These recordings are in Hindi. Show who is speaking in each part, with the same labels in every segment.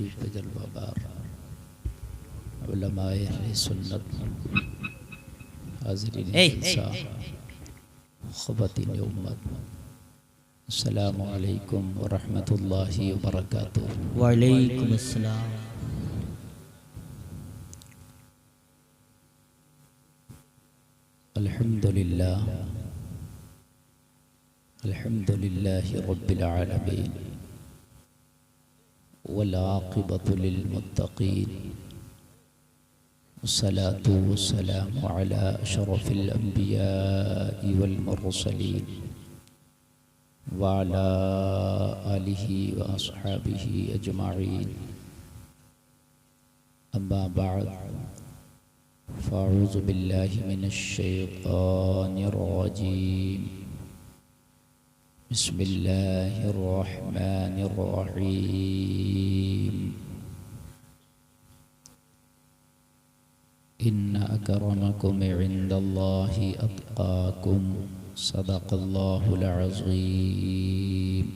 Speaker 1: शरीफ पे जलवाबार उलमाए अहले सुन्नत, हाज़रीन जलसा, ख़वातीन उम्मत, अस्सलामु अलैकुम व रहमतुल्लाहि व बरकातुहू।
Speaker 2: वालेकुम अस्सलाम।
Speaker 1: अल्हम्दुलिल्लाह अल्हम्दुलिल्लाहि रब्बिल आलमीन वल आक़िबतु लिल मुत्तक़ीन वस्सलातु वस्सलामु अला अशरफिल अंबियाइ वल मुरसलीन व अला आलिहि व अस्हाबिहि अजमाईन। अम्मा बअद फ़अऊज़ु बिल्लाहि मिनश शैतानिर रजीम। बिस्मिल्लाहिर रहमानिर रहीम। इन्ना अकरमकुम इंदल्लाहि अत्क़ाकुम। सदक़ल्लाहुल अज़ीम।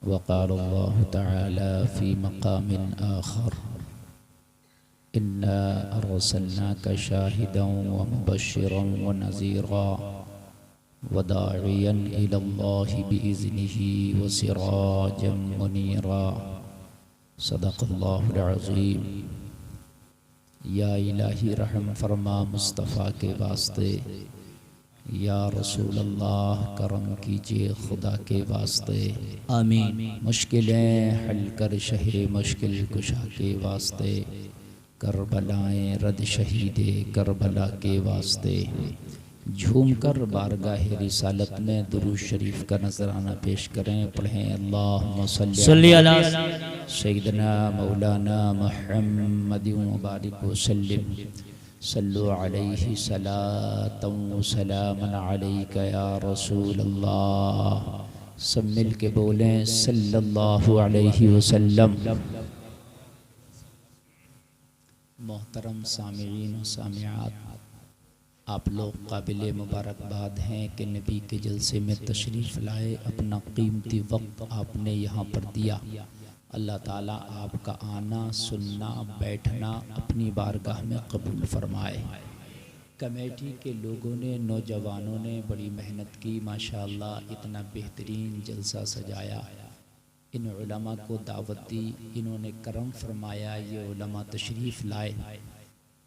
Speaker 1: वक़ाल अल्लाहु तआला फ़ी मक़ामिन आख़र इन्ना अर्सलनाका शाहिदन व मुबश्शिरन व नज़ीरा व दाइयन इलल्लाहि बिइज़्निही व सिराजम मुनीरा। सदक़ल्लाहुल अज़ीम। या इलाही रहम फरमा मुस्तफ़ा के वास्ते, या रसूल अल्लाह करम कीजिए खुदा के वास्ते।
Speaker 2: आमीन।
Speaker 1: मुश्किलें हल कर शहे मुश्किल कुशा के वास्ते, करबलाएं रद शहीदे करबला के वास्ते। झूम कर बारगाह रिसालत में दुरूद शरीफ का नजराना पेश करें। पढ़ें अल्लाहुम्मा सल्ली अला सय्यिदना मौलाना मुहम्मदिन व बारिक व सल्लिम। सल्लु अलैहि सलातन व सलामन अलैका या रसूल अल्लाह। सब मिल के बोलें सल्लल्लाहु अलैहि वसल्लम। मोहतरम सामिईन व सामिआत, आप लोग काबिल मुबारकबाद हैं कि नबी के जलसे में तशरीफ़ लाए, अपना कीमती वक्त आपने यहाँ पर दिया। अल्लाह ताला आपका आना, सुनना, बैठना अपनी बारगाह में कबूल फरमाए। कमेटी के लोगों ने, नौजवानों ने बड़ी मेहनत की, माशाअल्लाह इतना बेहतरीन जलसा सजाया। इन उलमा को दावत दी, इन्होंने करम फरमाया, ये उलमा तशरीफ़ लाए।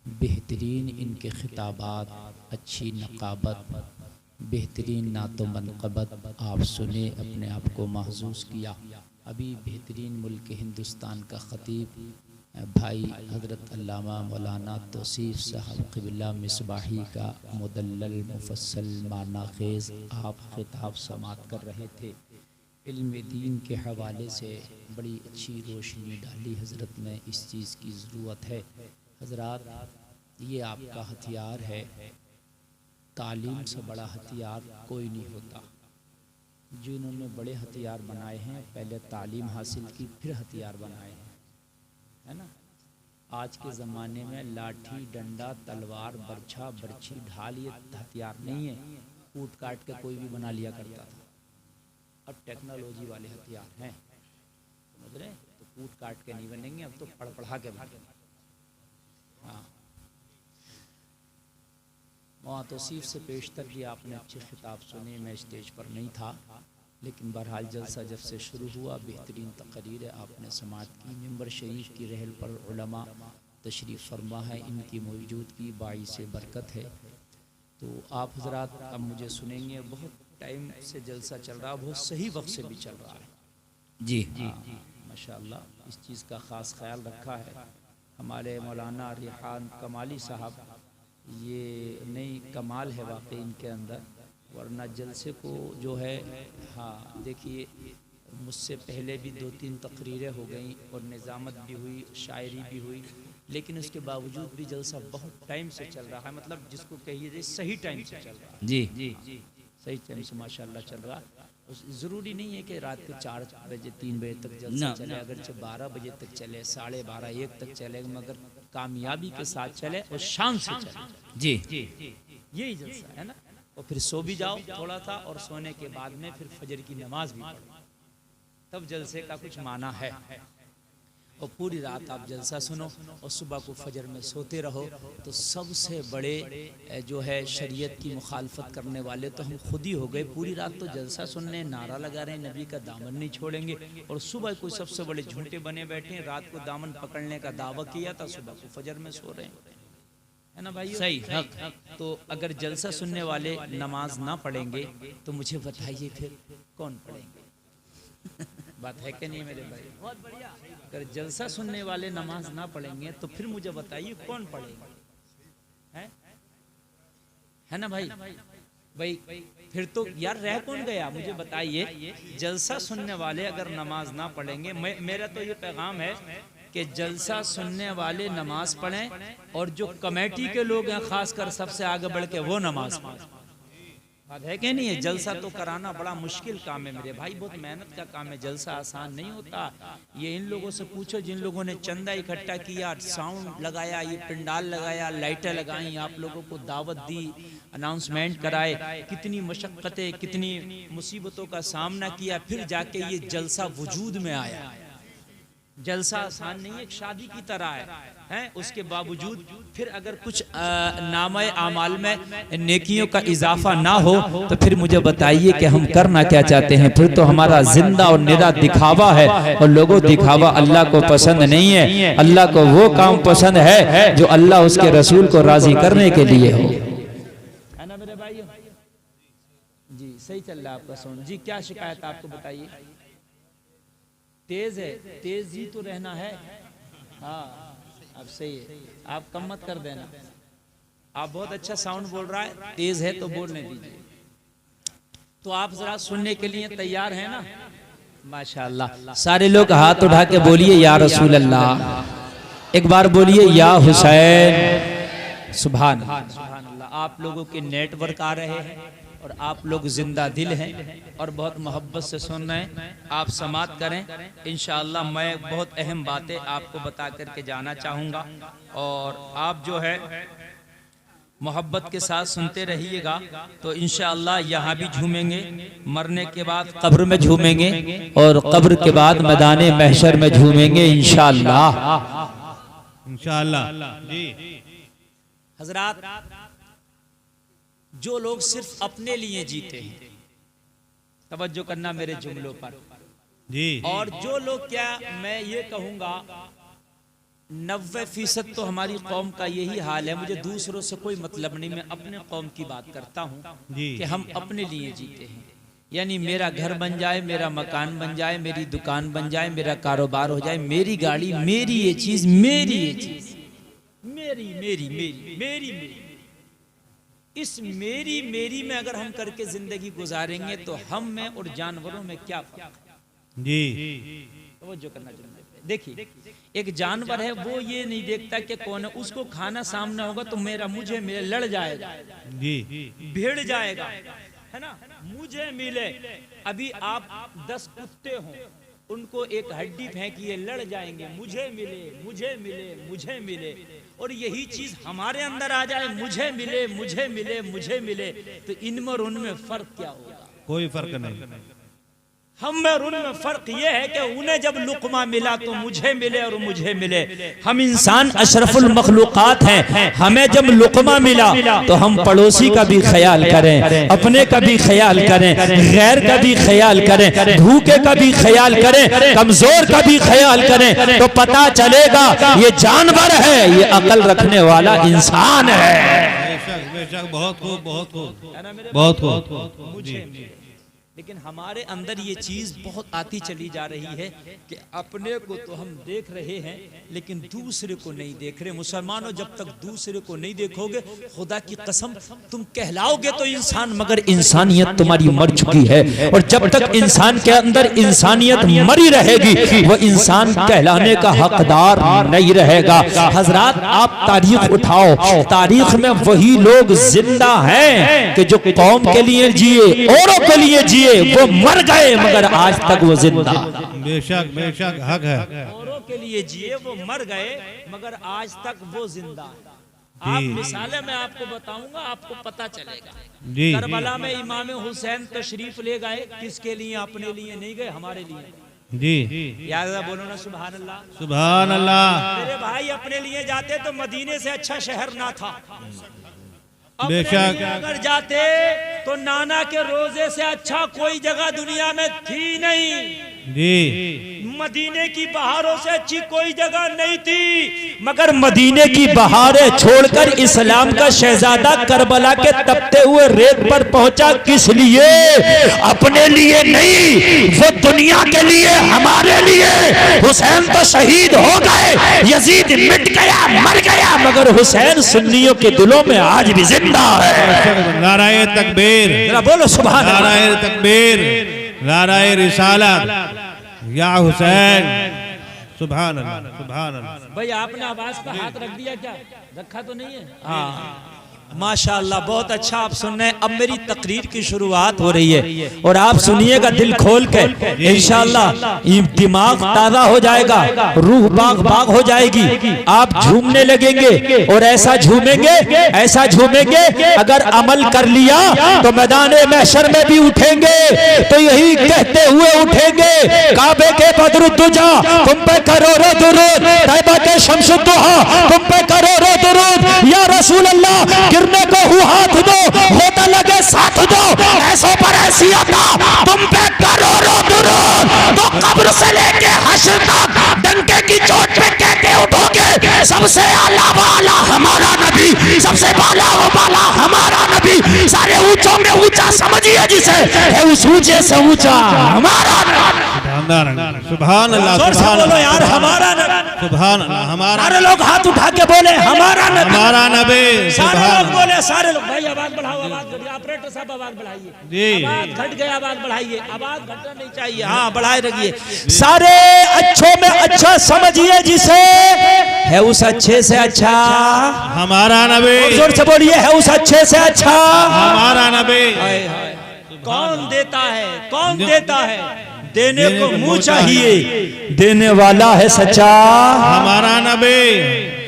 Speaker 1: बेहतरीन इनके खिताबात, अच्छी नकाबत, बेहतरीन नातो मनक़बत आप सुने, अपने आप को महसूस किया। अभी बेहतरीन मुल्क हिंदुस्तान का ख़तीब भाई हज़रत अल्लामा मौलाना तौसीफ़ साहब क़िबला मिसबाही का मुदल्लल मुफस्सल मानाखेज़ आप ख़िताब समात कर रहे थे। इल्म दीन के हवाले से बड़ी अच्छी रोशनी डाली हज़रत ने। इस चीज़ की ज़रूरत है हज़रात, ये आपका हथियार है। तालीम से बड़ा हथियार कोई नहीं होता। जिन्होंने बड़े हथियार बनाए हैं, पहले तालीम हासिल की फिर हथियार बनाए हैं, है ना। आज के ज़माने में लाठी, डंडा, तलवार, बर्छा, बर्छी, ढाल ये हथियार नहीं है। कूट काट के कोई भी बना लिया करता था। अब टेक्नोलॉजी वाले हथियार हैं, समझ रहे हैं। तो कूट काट के नहीं बनेंगे, अब तो पढ़ पढ़ा के बनेंगे। हाँ, वहाँ तौसीफ़ से पेशतर भी आपने अच्छे खिताब सुने। मैं स्टेज पर नहीं था, लेकिन बहरहाल जलसा जब से शुरू हुआ बेहतरीन तकरीर आपने समात की। मिंबर शरीफ की रहल पर उलमा तशरीफ़ फरमा है, इनकी मौजूदगी बाइस बरकत है। तो आप हज़रात अब मुझे सुनेंगे। बहुत टाइम से जलसा चल रहा, बहुत सही वक्त से भी चल रहा है
Speaker 2: जी।
Speaker 1: माशाअल्लाह। इस चीज़ का ख़ास ख्याल रखा है हमारे मौलाना रिहान कमाली साहब। ये नई कमाल है वाकई इनके अंदर, वरना जलसे को जो है, हाँ देखिए मुझसे पहले भी 2-3 तकरीरें हो गई और निज़ामत भी हुई, शायरी भी हुई, लेकिन उसके बावजूद भी जलसा बहुत टाइम से चल रहा है। मतलब जिसको कहिए सही टाइम से चल रहा है।
Speaker 2: जी
Speaker 1: सही टाइम से माशाअल्लाह चल रहा। ज़रूरी नहीं है कि रात के 4 बजे 3 बजे तक जलसा चले, अगरचे 12 बजे तक चले, 12:30 1 तक चले, मगर कामयाबी के साथ चले और शान से चले।
Speaker 2: जी
Speaker 1: यही जलसा है ना। और फिर सो भी जाओ थोड़ा सा, और सोने के बाद में फिर फजर की नमाज भी पढ़ो। तब जलसे का कुछ माना है। और पूरी रात आप जलसा सुनो और सुबह को फजर में सोते रहो। तो सबसे बड़े जो है शरीयत की मुखालफत करने वाले तो हम खुद ही हो गए। पूरी रात तो जलसा सुनने, नारा लगा रहे हैं, नबी का दामन नहीं छोड़ेंगे, और सुबह को सबसे बड़े झूठे बने बैठे हैं। रात को दामन पकड़ने का दावा किया था, सुबह को फजर में सो रहे हैं, है ना भाई?
Speaker 2: सही हक।
Speaker 1: तो अगर जलसा सुनने वाले नमाज ना पढ़ेंगे तो मुझे बताइए फिर कौन पढ़ेंगे? बात है कि नहीं मेरे भाई? बहुत बढ़िया। अगर जलसा सुनने वाले नमाज ना पढ़ेंगे तो फिर मुझे बताइए कौन पढ़ेगा? है ना भाई? भाई फिर तो यार रह कौन गया? मुझे बताइए। जलसा सुनने वाले अगर नमाज ना पढ़ेंगे, मेरा तो ये पैगाम है कि जलसा सुनने वाले नमाज पढ़ें, और जो कमेटी के लोग हैं खासकर सबसे आगे बढ़ के वो नमाज पढ़ें। बात है कि नहीं है? जलसा तो कराना बड़ा मुश्किल काम है मेरे भाई, बहुत मेहनत का काम है। जलसा आसान नहीं होता। ये इन लोगों से पूछो जिन लोगों ने चंदा इकट्ठा किया, साउंड लगाया, ये पंडाल लगाया, लाइटें लगाई, आप लोगों को दावत दी, अनाउंसमेंट कराए, कितनी मशक्क़तें, कितनी मुसीबतों का सामना किया, फिर जाके ये जलसा वजूद में आया। जलसा आसान नहीं है, एक शादी की तरह है। उसके बावजूद फिर अगर कुछ नामे आमाल में नेकियों का इजाफा ना हो तो फिर मुझे बताइए कि हम करना क्या चाहते हैं? फिर तो हमारा जिंदा और निरा दिखावा है, और लोगों दिखावा अल्लाह को पसंद नहीं है। अल्लाह को वो काम पसंद है जो अल्लाह उसके रसूल को राजी करने के लिए हो, है ना मेरे भाई? जी सही चल रहा है आपका साउंड। जी क्या शिकायत आपको बताइए? तेज है, तेज ही तो रहना है। हाँ अब सही है, आप कम मत कर देना। आप बहुत अच्छा साउंड बोल रहा है, तेज है तो बोलने दीजिए। तो आप जरा सुनने के लिए तैयार हैं ना? माशाअल्लाह। सारे लोग हाथ उठा के बोलिए या रसूल अल्लाह। एक बार बोलिए या हुसैन। सुभान अल्लाह। आप लोगों के नेटवर्क आ रहे हैं और आप लोग जिंदा दिल हैं और बहुत मोहब्बत से सुन रहे हैं। आप समात करें इंशाअल्लाह। मैं बहुत अहम बातें आपको बता करके जाना चाहूँगा, और आप जो है मोहब्बत के साथ सुनते रहिएगा। तो इंशाअल्लाह यहाँ भी झूमेंगे, मरने के बाद कब्र में झूमेंगे, और कब्र के बाद मैदान महशर में झूमेंगे इंशाअल्लाह।
Speaker 3: इंशाअल्लाह जी।
Speaker 1: हजरात, जो लोग सिर्फ अपने लिए जीते हैं, तवज्जो करना मेरे जुमलों पर
Speaker 3: जी।
Speaker 1: और जो लोग, क्या मैं ये कहूँगा 90% तो हमारी कौम का यही हाल है। मुझे दूसरों से कोई मतलब नहीं, मैं अपने कौम की बात करता हूँ कि हम अपने लिए जीते हैं। यानी मेरा घर बन जाए, मेरा मकान बन जाए, मेरी दुकान बन जाए, मेरा कारोबार हो जाए, मेरी गाड़ी, मेरी ये चीज, मेरी ये चीज, मेरी मेरी मेरी मेरी मेरी। इस मेरी मेरी में अगर हम करके जिंदगी गुजारेंगे तो हम में और जानवरों में क्या फर्क
Speaker 3: जी।
Speaker 1: वो जो करना चाहिए। देखिए एक जानवर है, वो ये नहीं देखता कि कौन है, उसको खाना सामने होगा तो मेरा मुझे मिले, लड़ जाएगा
Speaker 3: जी,
Speaker 1: भिड़ जाएगा, है ना? मुझे मिले। अभी आप 10 कुत्ते हों, उनको एक हड्डी फेंकिए, लड़ जाएंगे, मुझे मिले, मुझे मिले, मुझे मिले। और यही चीज हमारे अंदर आ जाए, मुझे मिले, मुझे मिले, मुझे मिले, तो इनमें और उनमें फर्क क्या होगा?
Speaker 3: कोई फर्क नहीं।
Speaker 1: हम में और उनमें फर्क ये है कि उन्हें जब लुकमा मिला तो मुझे मिले और मुझे मिले। हम इंसान अशरफुल मखलूकात हैं, हमें जब लुकमा मिला तो हम पड़ोसी का भी ख्याल करें, अपने का भी ख्याल करें, गैर का भी ख्याल करें, भूखे का भी ख्याल करें, कमजोर का भी ख्याल करें, तो पता चलेगा ये जानवर है, ये अकल रखने वाला इंसान है।
Speaker 3: बेशक बेशक, बहुत खूब, बहुत खूब, बहुत खूब। मुझे
Speaker 1: लेकिन हमारे अंदर ये चीज बहुत आती चली जा रही है कि अपने को तो हम देख रहे हैं लेकिन दूसरे को नहीं देख रहे। मुसलमानों, जब तक दूसरे को नहीं देखोगे, खुदा की कसम तुम कहलाओगे तो इंसान, मगर इंसानियत तुम्हारी मर चुकी है। और जब तक इंसान के अंदर इंसानियत मरी रहेगी, वो इंसान कहलाने का हकदार नहीं रहेगा। हजरात, आप तारीख उठाओ, तारीख में वही लोग जिंदा हैं कि जो कौम के लिए जिए, औरों के लिए जिए, वो मर गए मगर आज तक वो जिंदा।
Speaker 3: बेशक बेशक, हक है।
Speaker 1: औरों के लिए जिए, वो मर गए मगर आज तक वो जिंदा है। आप मिसालें मैं आपको बताऊंगा, आपको पता चलेगा। करबला में इमाम हुसैन तशरीफ ले गए, किसके लिए? अपने लिए नहीं गए, हमारे लिए।
Speaker 3: जी
Speaker 4: याद बोलो ना सुभान अल्लाह।
Speaker 3: सुभान अल्लाह।
Speaker 4: मेरे भाई अपने लिए जाते तो मदीने से अच्छा शहर ना था।
Speaker 3: बेशक।
Speaker 4: अपने लिए अगर जाते तो नाना के रोजे से अच्छा कोई जगह दुनिया में थी नहीं।
Speaker 3: जी
Speaker 4: मदीने की बहारों से अच्छी कोई जगह नहीं थी, मगर मदीने की बहारें छोड़कर इस्लाम का शहजादा करबला के तपते हुए रेत पर पहुंचा। किस लिए? अपने लिए नहीं, वो दुनिया के लिए, हमारे लिए। हुसैन तो शहीद हो गए, यजीद मिट गया, मर गया, मगर हुसैन सुन्नियों के दिलों में आज भी जिंदा है।
Speaker 3: नाराए तकबीर,
Speaker 4: जरा बोलो सुभान अल्लाह।
Speaker 3: नाराए तकबीर, नाराए रिसालत, या हुसैन। सुभान अल्लाह, सुभान अल्लाह।
Speaker 4: भाई आपने आवाज पर हाथ रख दिया क्या? रखा तो नहीं है? हाँ माशाअल्लाह, बहुत अच्छा आप सुन रहे हैं। अब मेरी तकरीर की शुरुआत हो रही है और आप सुनिएगा दिल खोल के। इंशाअल्लाह दिमाग ताजा हो जाएगा, रूह बाग बाग हो जाएगी, आप झूमने लगेंगे और ऐसा झूमेंगे, ऐसा झूमेंगे, अगर अमल कर लिया तो मैदान महशर में भी उठेंगे तो यही कहते हुए उठेंगे, काबे के बदरुद्दुजा तुम पे करोड़ों दुरूद, तैबा के शमसुद्दुहा तुम पे करोड़ों दुरूद, या रसूल अल्लाह गिरने को हूँ हाथ दो, होता लगे साथ दो, ऐसों पर ऐसी अता तुम पे करोड़ों दुरूद, तो कब्र से लेके हश्र तक डंके की चोट पे कहते उठोगे, सबसे आला वाला हमारा नबी, सबसे बाला वो बाला हमारा नबी, सारे ऊंचों में ऊंचा समझिए जिसे, है उस ऊंचे से ऊंचा हमारा नबी।
Speaker 3: सुभान अल्लाह,
Speaker 4: जोर से बोलो यार, हमारा नबी।
Speaker 3: सुभान अल्लाह, हमारा।
Speaker 4: सारे लोग हाथ उठा के बोले हमारा नबी,
Speaker 3: हमारा नबी।
Speaker 4: सारे लोग बोले, सारे लोग। भाई आवाज बढ़ाओ, आवाज बढ़ाइए, ऑपरेटर साहब आवाज बढ़ाइए
Speaker 3: जी।
Speaker 4: आवाज घट गया, आवाज बढ़ाइए, आवाज घटना नहीं चाहिए, हाँ बढ़ाए रखिए। सारे अच्छों में अच्छा समझिए जिसे, है उस अच्छे से अच्छा
Speaker 3: हमारा नबी।
Speaker 4: जोर से बोलिए, है उस अच्छे से अच्छा
Speaker 3: हमारा नबी।
Speaker 4: कौन देता है? कौन देता है? देने को मुंह चाहिए, देने वाला है सच्चा
Speaker 3: हमारा नबी।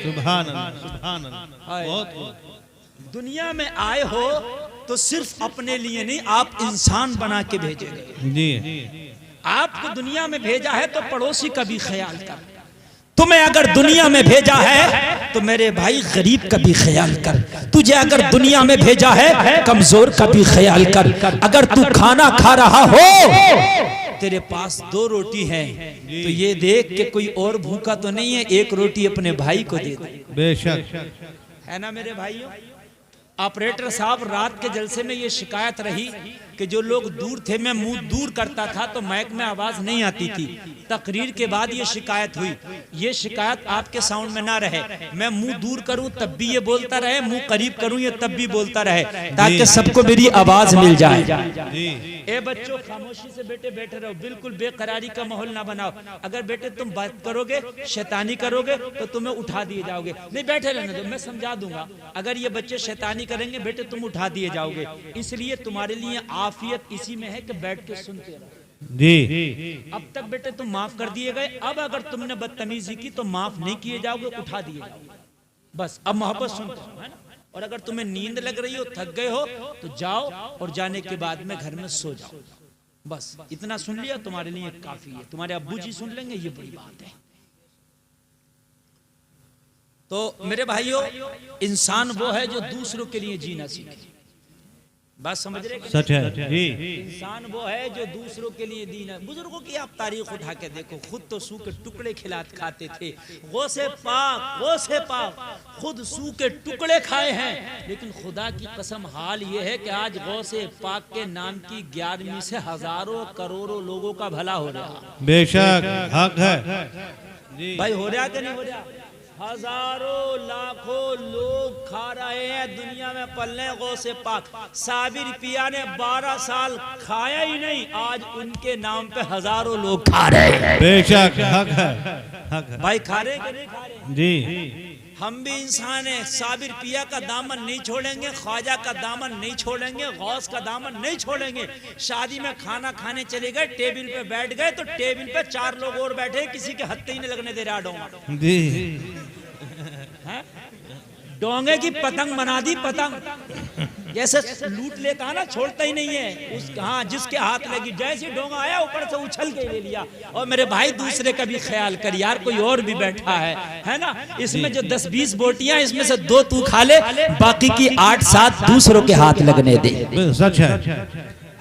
Speaker 3: सुभान अल्लाह, सुभान अल्लाह। बहुत
Speaker 4: दुनिया में आए हो तो सिर्फ अपने लिए नहीं, आप इंसान बना के भेजे गए।
Speaker 3: जी
Speaker 4: आपको दुनिया में भेजा है तो पड़ोसी का भी ख्याल कर। तुम्हें अगर दुनिया में भेजा है तो मेरे भाई गरीब का भी ख्याल कर। तुझे अगर दुनिया में भेजा है कमजोर का भी ख्याल कर। अगर तू खाना खा रहा हो, तेरे पास 2 रोटी है तो ये देख के कोई और भूखा तो नहीं है, 1 रोटी अपने भाई को दे दे।
Speaker 3: बेशक
Speaker 4: है ना मेरे भाइयों? ऑपरेटर साहब, रात के जलसे में ये शिकायत रही कि जो लोग दूर थे, मैं मुंह दूर करता था तो माइक में आवाज नहीं आती थी। तकरीर के बाद ये शिकायत हुई। ये शिकायत आपके साउंड में ना रहे, मैं मुंह दूर करूं तब भी ये बोलता रहे, मुंह करीब करूं ये तब भी बोलता रहे, ताकि सबको मेरी आवाज मिल जाए। ए बच्चों, खामोशी से बेटे बैठे रहो, बिल्कुल बेकरारी का माहौल ना बनाओ। अगर बेटे तुम बात करोगे, शैतानी करोगे तो तुम्हें उठा दिए जाओगे। नहीं, बैठे रहने दो, मैं समझा दूंगा। अगर ये बच्चे शैतानी करेंगे बेटे, तुम उठा दिए जाओगे। इसलिए तुम्हारे लिए आफियत इसी में है कि बैठ के सुनते रहो।
Speaker 3: जी।
Speaker 4: अब तक बेटे तुम माफ कर दिए गए, अब अगर तुमने बदतमीजी की तो माफ नहीं किए जाओगे, उठा दिए जाओगे। बस अब मोहब्बत सुनते हो, है ना? और अगर तुम्हें नींद लग रही हो, थक गए हो, तो जाओ और जाने के बाद में घर में सो जाओ। बस इतना सुन लिया, तुम्हारे लिए काफी है। तुम्हारे अब्बू जी सुन लेंगे, ये बड़ी बात है। तो मेरे भाइयों, इंसान वो है जो दूसरों के लिए जीना सीखे। बात समझ रहे?
Speaker 3: सच है जी।
Speaker 4: इंसान वो है जो दूसरों के लिए दीना। बुजुर्गों की आप तारीख उठा के देखो, खुद तो सू के टुकड़े खाते थे। गौसे पाक खुद सू के टुकड़े खाए हैं, लेकिन खुदा की कसम हाल ये है कि आज गौसे पाक के नाम की 11वीं से हजारों करोड़ों लोगों का भला हो रहा।
Speaker 3: बेशक हक है
Speaker 4: भाई, हो रहा कि नहीं हो रहा? हजारों लाखों लोग खा रहे हैं दुनिया में पल्ले गौसे पाक। साबिर पिया ने 12 साल खाया ही नहीं, आज उनके नाम पे हजारों लोग खा रहे हैं।
Speaker 3: बेशक हक है, हक है
Speaker 4: भाई, खा रहे कि नहीं खा रहे?
Speaker 3: जी।
Speaker 4: हम भी इंसान हैं। साबिर पिया का दामन नहीं छोड़ेंगे, ख्वाजा का दामन नहीं छोड़ेंगे, गौस का दामन नहीं छोड़ेंगे। शादी में खाना खाने चले गए, टेबल पे बैठ गए तो टेबल पे 4 लोग और बैठे, किसी के हत्थे ही नहीं लगने दे रहा डोंगा
Speaker 3: जी।
Speaker 4: डोंगे की पतंग बना दी, पतंग जैसे लूट लेता है ना, छोड़ता ही नहीं है उस, हाँ जिसके हाथ लगी जैसे डोंगा आया ऊपर से उछल के ले लिया। और मेरे भाई दूसरे का भी ख्याल कर यार, कोई और भी बैठा है ना, इसमें जो 10-20 बोटियां, इसमें से 2 तू खा ले, बाकी की 8-7 दूसरों के हाथ लगने दे।
Speaker 3: सच है,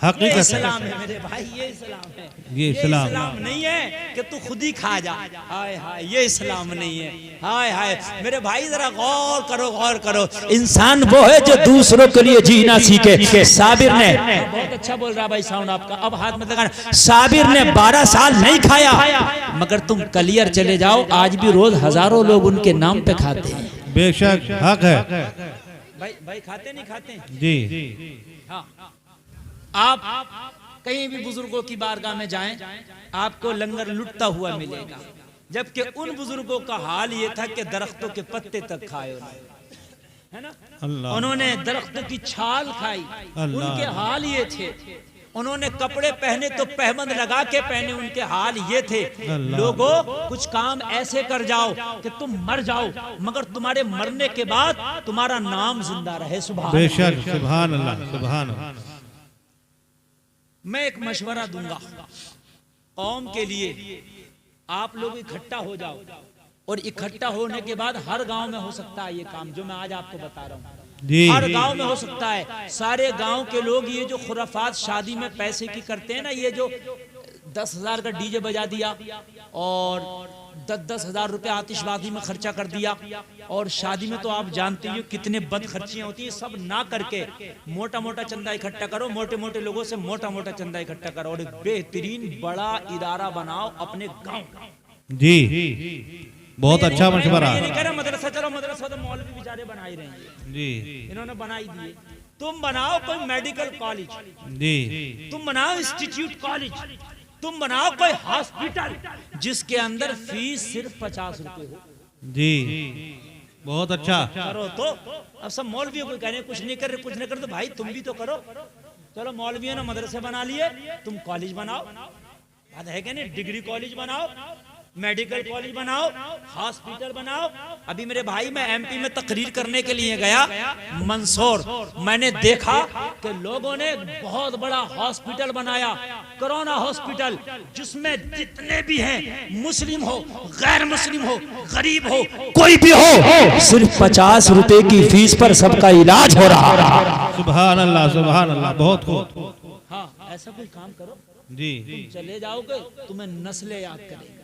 Speaker 3: हकीकत है।
Speaker 4: इस्लाम है मेरे भाई, ये इस्लाम है।
Speaker 3: ये इस्लाम
Speaker 4: नहीं है कि तू खुद ही खा जा। हाय हाय, ये इस्लाम नहीं है। हाय हाय मेरे भाई, जरा गौर करो, गौर करो। इंसान वो है जो दूसरों के लिए जीना सीखे। साबिर ने, बहुत अच्छा बोल रहा भाई साउंड आपका, अब हाथ मत लगाना। साबिर ने 12 साल नहीं खाया, मगर तुम कलियर चले जाओ, आज भी रोज हजारों लोग उनके नाम पे खाते हैं।
Speaker 3: बेशक हक है
Speaker 4: भाई खाते नहीं खाते
Speaker 3: जी।
Speaker 4: हाँ, आप कहीं भी बुजुर्गों की बारगाह में जाएं, आपको लंगर लुटता हुआ मिलेगा, जबकि उन बुजुर्गों का हाल ये था कि दरख्तों के पत्ते तक खाए है ना,
Speaker 3: अल्लाह।
Speaker 4: उन्होंने दरख्तों की छाल खाई, उनके हाल ये थे। उन्होंने कपड़े पहने तो पहबंद लगा के पहने, उनके हाल ये थे। लोगों, कुछ काम ऐसे कर जाओ कि तुम मर जाओ, मगर तुम्हारे मरने के बाद तुम्हारा नाम जिंदा रहे। सुभान
Speaker 3: बेशक, सुभान अल्लाह, सुभान अल्लाह।
Speaker 4: मैं एक मशवरा दूंगा कौम के लिए, आप लोग इकट्ठा हो जाओ, और इकट्ठा होने के बाद हर गांव में हो सकता है ये काम जो मैं आज आपको बता रहा हूँ, हर गांव में हो सकता है। सारे गांव के लोग ये जो खुराफात शादी में पैसे की करते हैं ना, ये जो 10,000 का डीजे बजा दिया और 10-10 हजार रुपए आतिशबाजी में खर्चा कर दिया, और शादी में तो आप जानते हो कितने बद खर्चियां होती हैं, सब ना करके मोटा मोटा चंदा इकट्ठा करो, मोटे मोटे लोगों से मोटा मोटा चंदा इकट्ठा करो, और एक बेहतरीन बड़ा इदारा बनाओ अपने गांव।
Speaker 3: जी, बहुत अच्छा मशवरा।
Speaker 4: ये नहीं कह रहा मदरसा, चलो मदरसा तो मौलवी बेचारे बना ही रहे हैं
Speaker 3: जी,
Speaker 4: इन्होंने बनाई दिए। तुम बनाओ कोई मेडिकल कॉलेज
Speaker 3: जी,
Speaker 4: तुम बनाओ इंस्टीट्यूट कॉलेज, तुम बनाओ कोई हॉस्पिटल जिसके अंदर फीस सिर्फ 50 रुपए हो।
Speaker 3: जी, बहुत अच्छा
Speaker 4: करो तो। अब सब मौलवियों को कह रहे हैं कुछ नहीं कर रहे, कुछ नहीं कर, तो भाई तुम भी तो करो। चलो मौलवियों ने मदरसे बना लिए, तुम कॉलेज बनाओ, बात है कि नहीं, डिग्री कॉलेज बनाओ, मेडिकल कॉलेज बनाओ, हॉस्पिटल बनाओ। अभी मेरे भाई, मैं एमपी में तकरीर करने के लिए गया मंदसौर, मैंने देखा कि लोगों ने बहुत बड़ा हॉस्पिटल बनाया, कोरोना हॉस्पिटल, जिसमें जितने भी हैं, मुस्लिम हो, गैर मुस्लिम हो, गरीब हो, कोई भी हो, सिर्फ 50 रुपए की फीस पर सबका इलाज हो रहा।
Speaker 3: सुभान अल्लाह, सुभान अल्लाह, बहुत खूब।
Speaker 4: हाँ, ऐसा कोई काम करो
Speaker 3: जी,
Speaker 4: तुम चले जाओगे, तुम्हें नस्लें याद करेगा।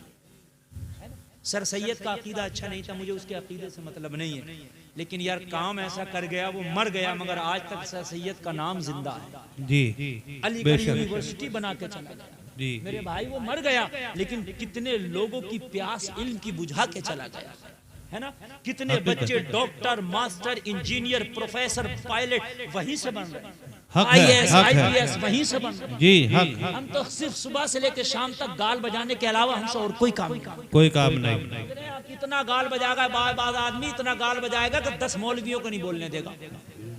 Speaker 4: सर सैयद का अकीदा अच्छा नहीं था, मुझे उसके अकीदे से मतलब नहीं है, लेकिन यार काम ऐसा कर गया, वो मर गया, मगर आज तक सर सैयद का नाम जिंदा है।
Speaker 3: जी,
Speaker 4: अलीगढ़ यूनिवर्सिटी बना के चला गया।
Speaker 3: जी,
Speaker 4: मेरे भाई वो मर गया, लेकिन कितने लोगों की प्यास इल्म की बुझा के चला गया, है ना। कितने बच्चे doctor, master, engineer, professor, pilot वहीं से बन रहे, IAS, IPS वहीं से बन रहे।
Speaker 3: जी, हक।
Speaker 4: हम तो सिर्फ सुबह से लेकर शाम तक गाल बजाने के अलावा हमसे और कोई काम नहीं।
Speaker 3: कोई काम नहीं।
Speaker 4: इतना गाल बजाएगा, बाज आदमी इतना गाल बजाएगा कि 10 मौलवियों को नहीं बोलने देगा,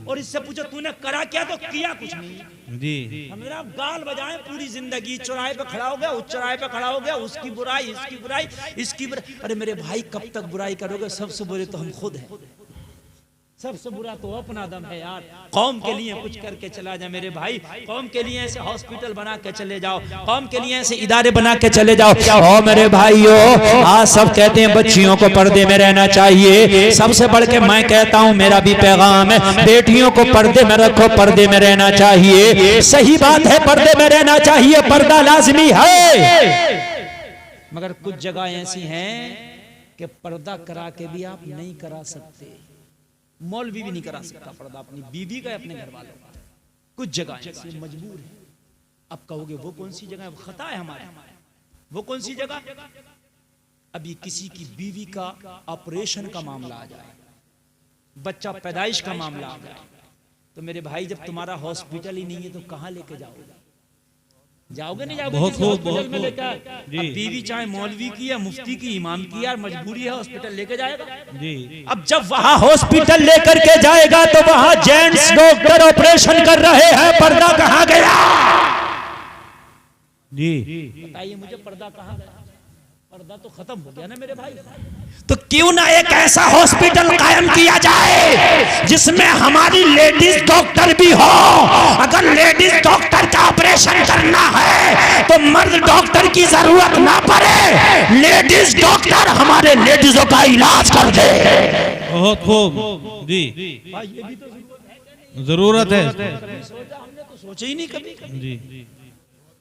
Speaker 4: और इससे पूछो तूने करा क्या, तो किया कुछ नहीं।
Speaker 3: जी,
Speaker 4: हम गाल बजाएं पूरी जिंदगी, चौराहे पे खड़ा हो गया, उस चौराहे पे खड़ा हो गया, उसकी बुराई, इसकी बुराई, इसकी बुराई। अरे मेरे भाई, कब तक बुराई करोगे? सबसे बुरे तो हम खुद हैं, सबसे बुरा तो अपना दम है यार। कौम के लिए कुछ करके चला जा मेरे भाई, कौम के लिए ऐसे हॉस्पिटल बना के चले जाओ, कौम के लिए ऐसे इदारे बना के चले जाओ। ओ मेरे भाइयों, आज सब कहते हैं बच्चियों को पर्दे में रहना चाहिए, सबसे बढ़ के मैं कहता हूँ, मेरा भी पैगाम है, बेटियों को पर्दे में रखो, पर्दे में रहना चाहिए। सही बात है, पर्दे में रहना चाहिए, पर्दा लाजमी है, मगर कुछ जगह ऐसी हैं कि पर्दा करा के भी आप नहीं करा सकते। मौलवी भी नहीं करा सकता पर्दा अपनी बीवी का, अपने घर वालों का। कुछ जगह ऐसी मजबूर है। अब कहोगे वो कौन सी जगह खता है हमारे, वो कौन सी जगह? अभी किसी की बीवी का ऑपरेशन का मामला आ जाए, बच्चा पैदाइश का मामला आ जाए, तो मेरे भाई जब तुम्हारा हॉस्पिटल ही नहीं है तो कहाँ लेके जाओगे? जाओगे नहीं जाओगे?
Speaker 3: बहुत खूब, बहुत
Speaker 4: में लेकर
Speaker 3: जी।
Speaker 4: बीवी चाहे मौलवी की या मुफ्ती की, इमाम की, यार मजबूरी है, हॉस्पिटल लेके जाएगा।
Speaker 3: जी,
Speaker 4: अब जब वहां हॉस्पिटल लेकर के जाएगा तो वहां जेंट्स डॉक्टर ऑपरेशन कर रहे हैं, पर्दा कहां गया?
Speaker 3: जी,
Speaker 4: बताइए मुझे, पर्दा कहां गया? पर्दा तो खत्म हो गया ना मेरे भाई।
Speaker 1: तो क्यों ना एक ऐसा हॉस्पिटल कायम किया जाए जिसमें हमारी लेडीज डॉक्टर भी हो। अगर लेडीज डॉक्टर का ऑपरेशन करना है तो मर्द डॉक्टर की जरूरत ना पड़े, लेडीज डॉक्टर हमारे लेडीजों का इलाज कर दे।
Speaker 3: बहुत खूब जी,
Speaker 4: भाई ये भी तो
Speaker 3: जरूरत है
Speaker 4: सोचा, हमने तो सोचा ही नहीं कभी।
Speaker 3: जी।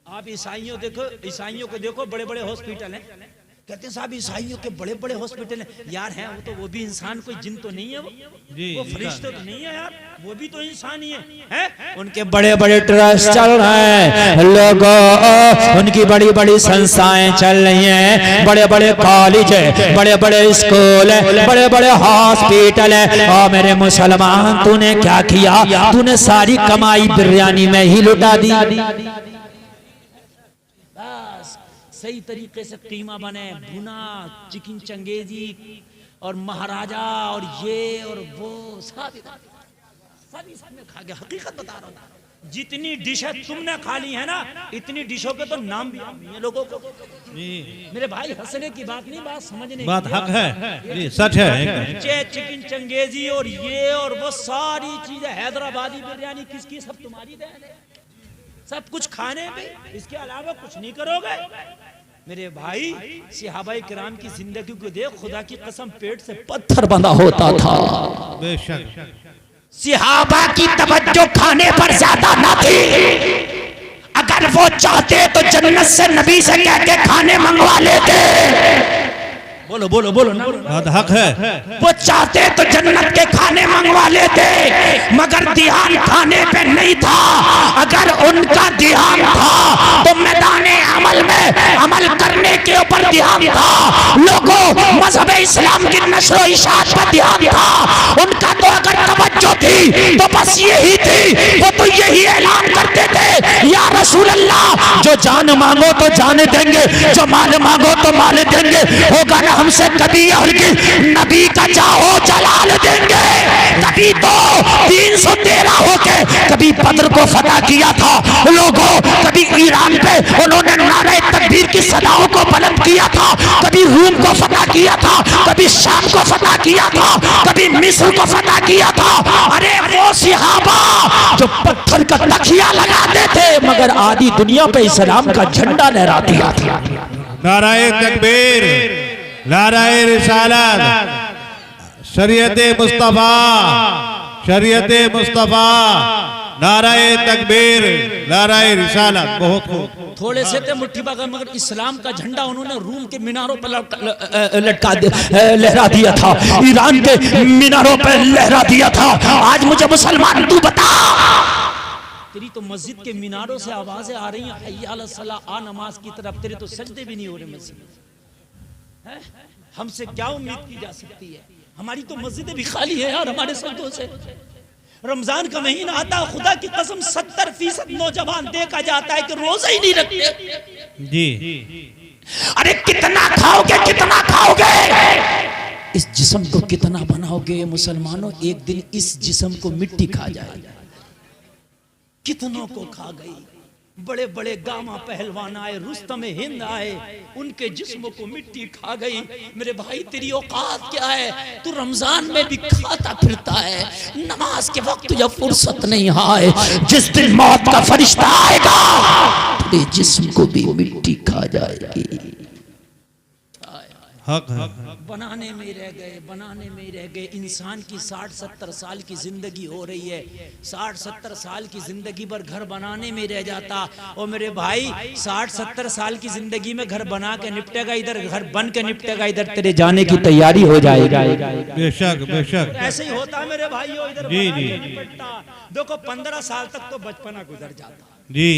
Speaker 4: आप ईसाइयों देखो, ईसाइयों को देखो, बड़े बड़े हॉस्पिटल हैं, कहते हैं साहब ईसाइयों के बड़े बड़े हॉस्पिटल हैं। यार हैं वो भी इंसान, कोई जिन तो नहीं है वो फरिश्ते तो नहीं है यार, वो भी तो इंसान ही है? उनके बड़े बड़े ट्रस्ट चल रहे हैं लोगों, उनकी बड़ी बड़ी संस्थाएं चल रही हैं, बड़े बड़े कॉलेज है, बड़े बड़े स्कूल है, बड़े बड़े हॉस्पिटल है। और मेरे मुसलमान, तूने क्या किया? तूने सारी कमाई बिरयानी में ही लुटा दी। सही तरीके से कीमा बने, भुना चिकन चंगेजी और महाराजा और ये और वो सब में खा गया। हकीकत बता रहा हूँ, जितनी डिशें तुमने खा ली है ना, इतनी डिशों के तो नाम भी नहीं है लोगों को। मेरे भाई हंसने की बात नहीं, बात समझने
Speaker 3: बात हक है जी, सच है।
Speaker 4: चिकन चंगेजी और ये और वो सारी चीजें, हैदराबादी बिरयानी किसकी? सब तुम्हारी देन है। सब कुछ खाने में, इसके अलावा कुछ नहीं करोगे। मेरे भाई सहाबाए किराम की जिंदगी को देख, खुदा की कसम पेट से पत्थर बंधा होता था।
Speaker 3: बेशक
Speaker 1: सहाबा की तवज्जो खाने पर ज्यादा न थी। अगर वो चाहते तो जन्नत से नबी से कह के खाने मंगवा लेते। बोलो बोलो बोलो ना,
Speaker 3: बात हक है।
Speaker 1: वो चाहते तो जन्नत के खाने मंगवा लेते, मगर ध्यान खाने पे नहीं था। अगर उनका ध्यान था तो मैदाने अमल में अमल करने के ऊपर ध्यान था। लोगों, मजहब इस्लाम की नस्ल इशात पर ध्यान था उनका। तो अगर तवज्जो थी तो बस यही थी, वो तो यही ऐलान करते थे, या रसूल अल्लाह, जो जान मांगो तो जान देंगे, जो माल मांगो तो माल देंगे, होगा ना हमसे कभी और नबी का चाहो जलाल देंगे। कभी तो 313 होके कभी बद्र को फतह किया था लोगों, कभी ईरान पे उन्होंने नारे तकबीर की सदाओं को बुलंद किया था, कभी रूम को फतह किया था, कभी शाम को फतह किया था, कभी मिस्र को फतह किया था। अरे वो सहाबा जो पत्थर का तकिया लगाते थे, मगर आधी दुनिया पे इस्लाम का झंडा लहरा दिया था।
Speaker 3: नाराए तकबीर, नाराए रिसालत, शरीयत मुस्तफा, शरीयत मुस्तफा, नाराए तकबीर, नाराए रिसालत। बहुत खूब।
Speaker 4: थोड़े से थे मुट्ठी भर, मगर इस्लाम का झंडा उन्होंने रूम के मीनारों पर लहरा दिया था, ईरान के मीनारों पर लहरा दिया था। आज मुझे मुसलमान तू बता, तेरी तो मस्जिद के मीनारों से आवाजें आ रही हैं, हय्या अला सलाह, आ नमाज की तरफ, तेरे तो सजदे भी नहीं हो रहे मस्जिद में। हमसे क्या उम्मीद की जा सकती है? हमारी तो मस्जिदें भी खाली है यार हमारे सजदों से। रमजान का महीना आता, खुदा की कसम 70% नौजवान देखा जाता है कि रोजा ही नहीं रखते
Speaker 3: जी।
Speaker 1: अरे कितना खाओगे, कितना खाओगे? इस जिस्म को कितना बनाओगे? मुसलमानों, एक दिन इस जिस्म को मिट्टी खा जाएगी। कितनों को खा गई। बड़े बड़े गामा पहलवान आए, रुस्तम हिंद आए, उनके जिस्मों को मिट्टी खा गई। मेरे भाई तेरी औकात क्या है? तू रमजान में भी खाता फिरता है, नमाज के वक्त तुझे फुर्सत नहीं आए। जिस दिन मौत का फरिश्ता आएगा तेरे जिस्म को भी मिट्टी खा जाएगी।
Speaker 3: हक है।
Speaker 4: बनाने में रह गए, बनाने में रह गए। इंसान की 60-70 साल की जिंदगी हो रही है, 60-70 साल की जिंदगी पर घर बनाने में रह जाता। और मेरे भाई 60-70 साल की जिंदगी में घर बना के निपटेगा इधर, घर बन के निपटेगा इधर, तेरे जाने की तैयारी हो जाएगी।
Speaker 3: बेशक बेशक
Speaker 4: ऐसे ही होता है मेरे भाइयों, इधर
Speaker 3: जी,
Speaker 4: बना के
Speaker 3: जी।
Speaker 4: निपटता। देखो 15 साल तक तो बचपना गुजर जाता
Speaker 3: जी।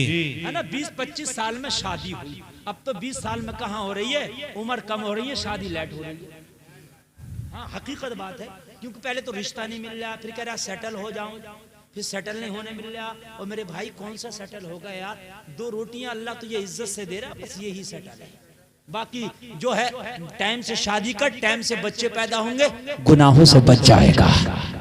Speaker 4: है ना, 20-25 साल में शादी हुई। अब तो 20 साल में कहाँ हो रही है, उम्र कम हो रही है, शादी लेट हो रही है। हाँ हकीकत बात है, क्योंकि पहले तो रिश्ता नहीं मिल रहा, फिर कह रहा सेटल हो जाऊं, फिर सेटल नहीं होने मिल रहा। और मेरे भाई कौन सा सेटल होगा यार? 2 रोटियां अल्लाह तुझे इज्जत से दे रहा, बस यही सेटल है। बाकी जो है टाइम से शादी कर, टाइम से बच्चे पैदा होंगे,
Speaker 1: गुनाहों से बच जाएगा।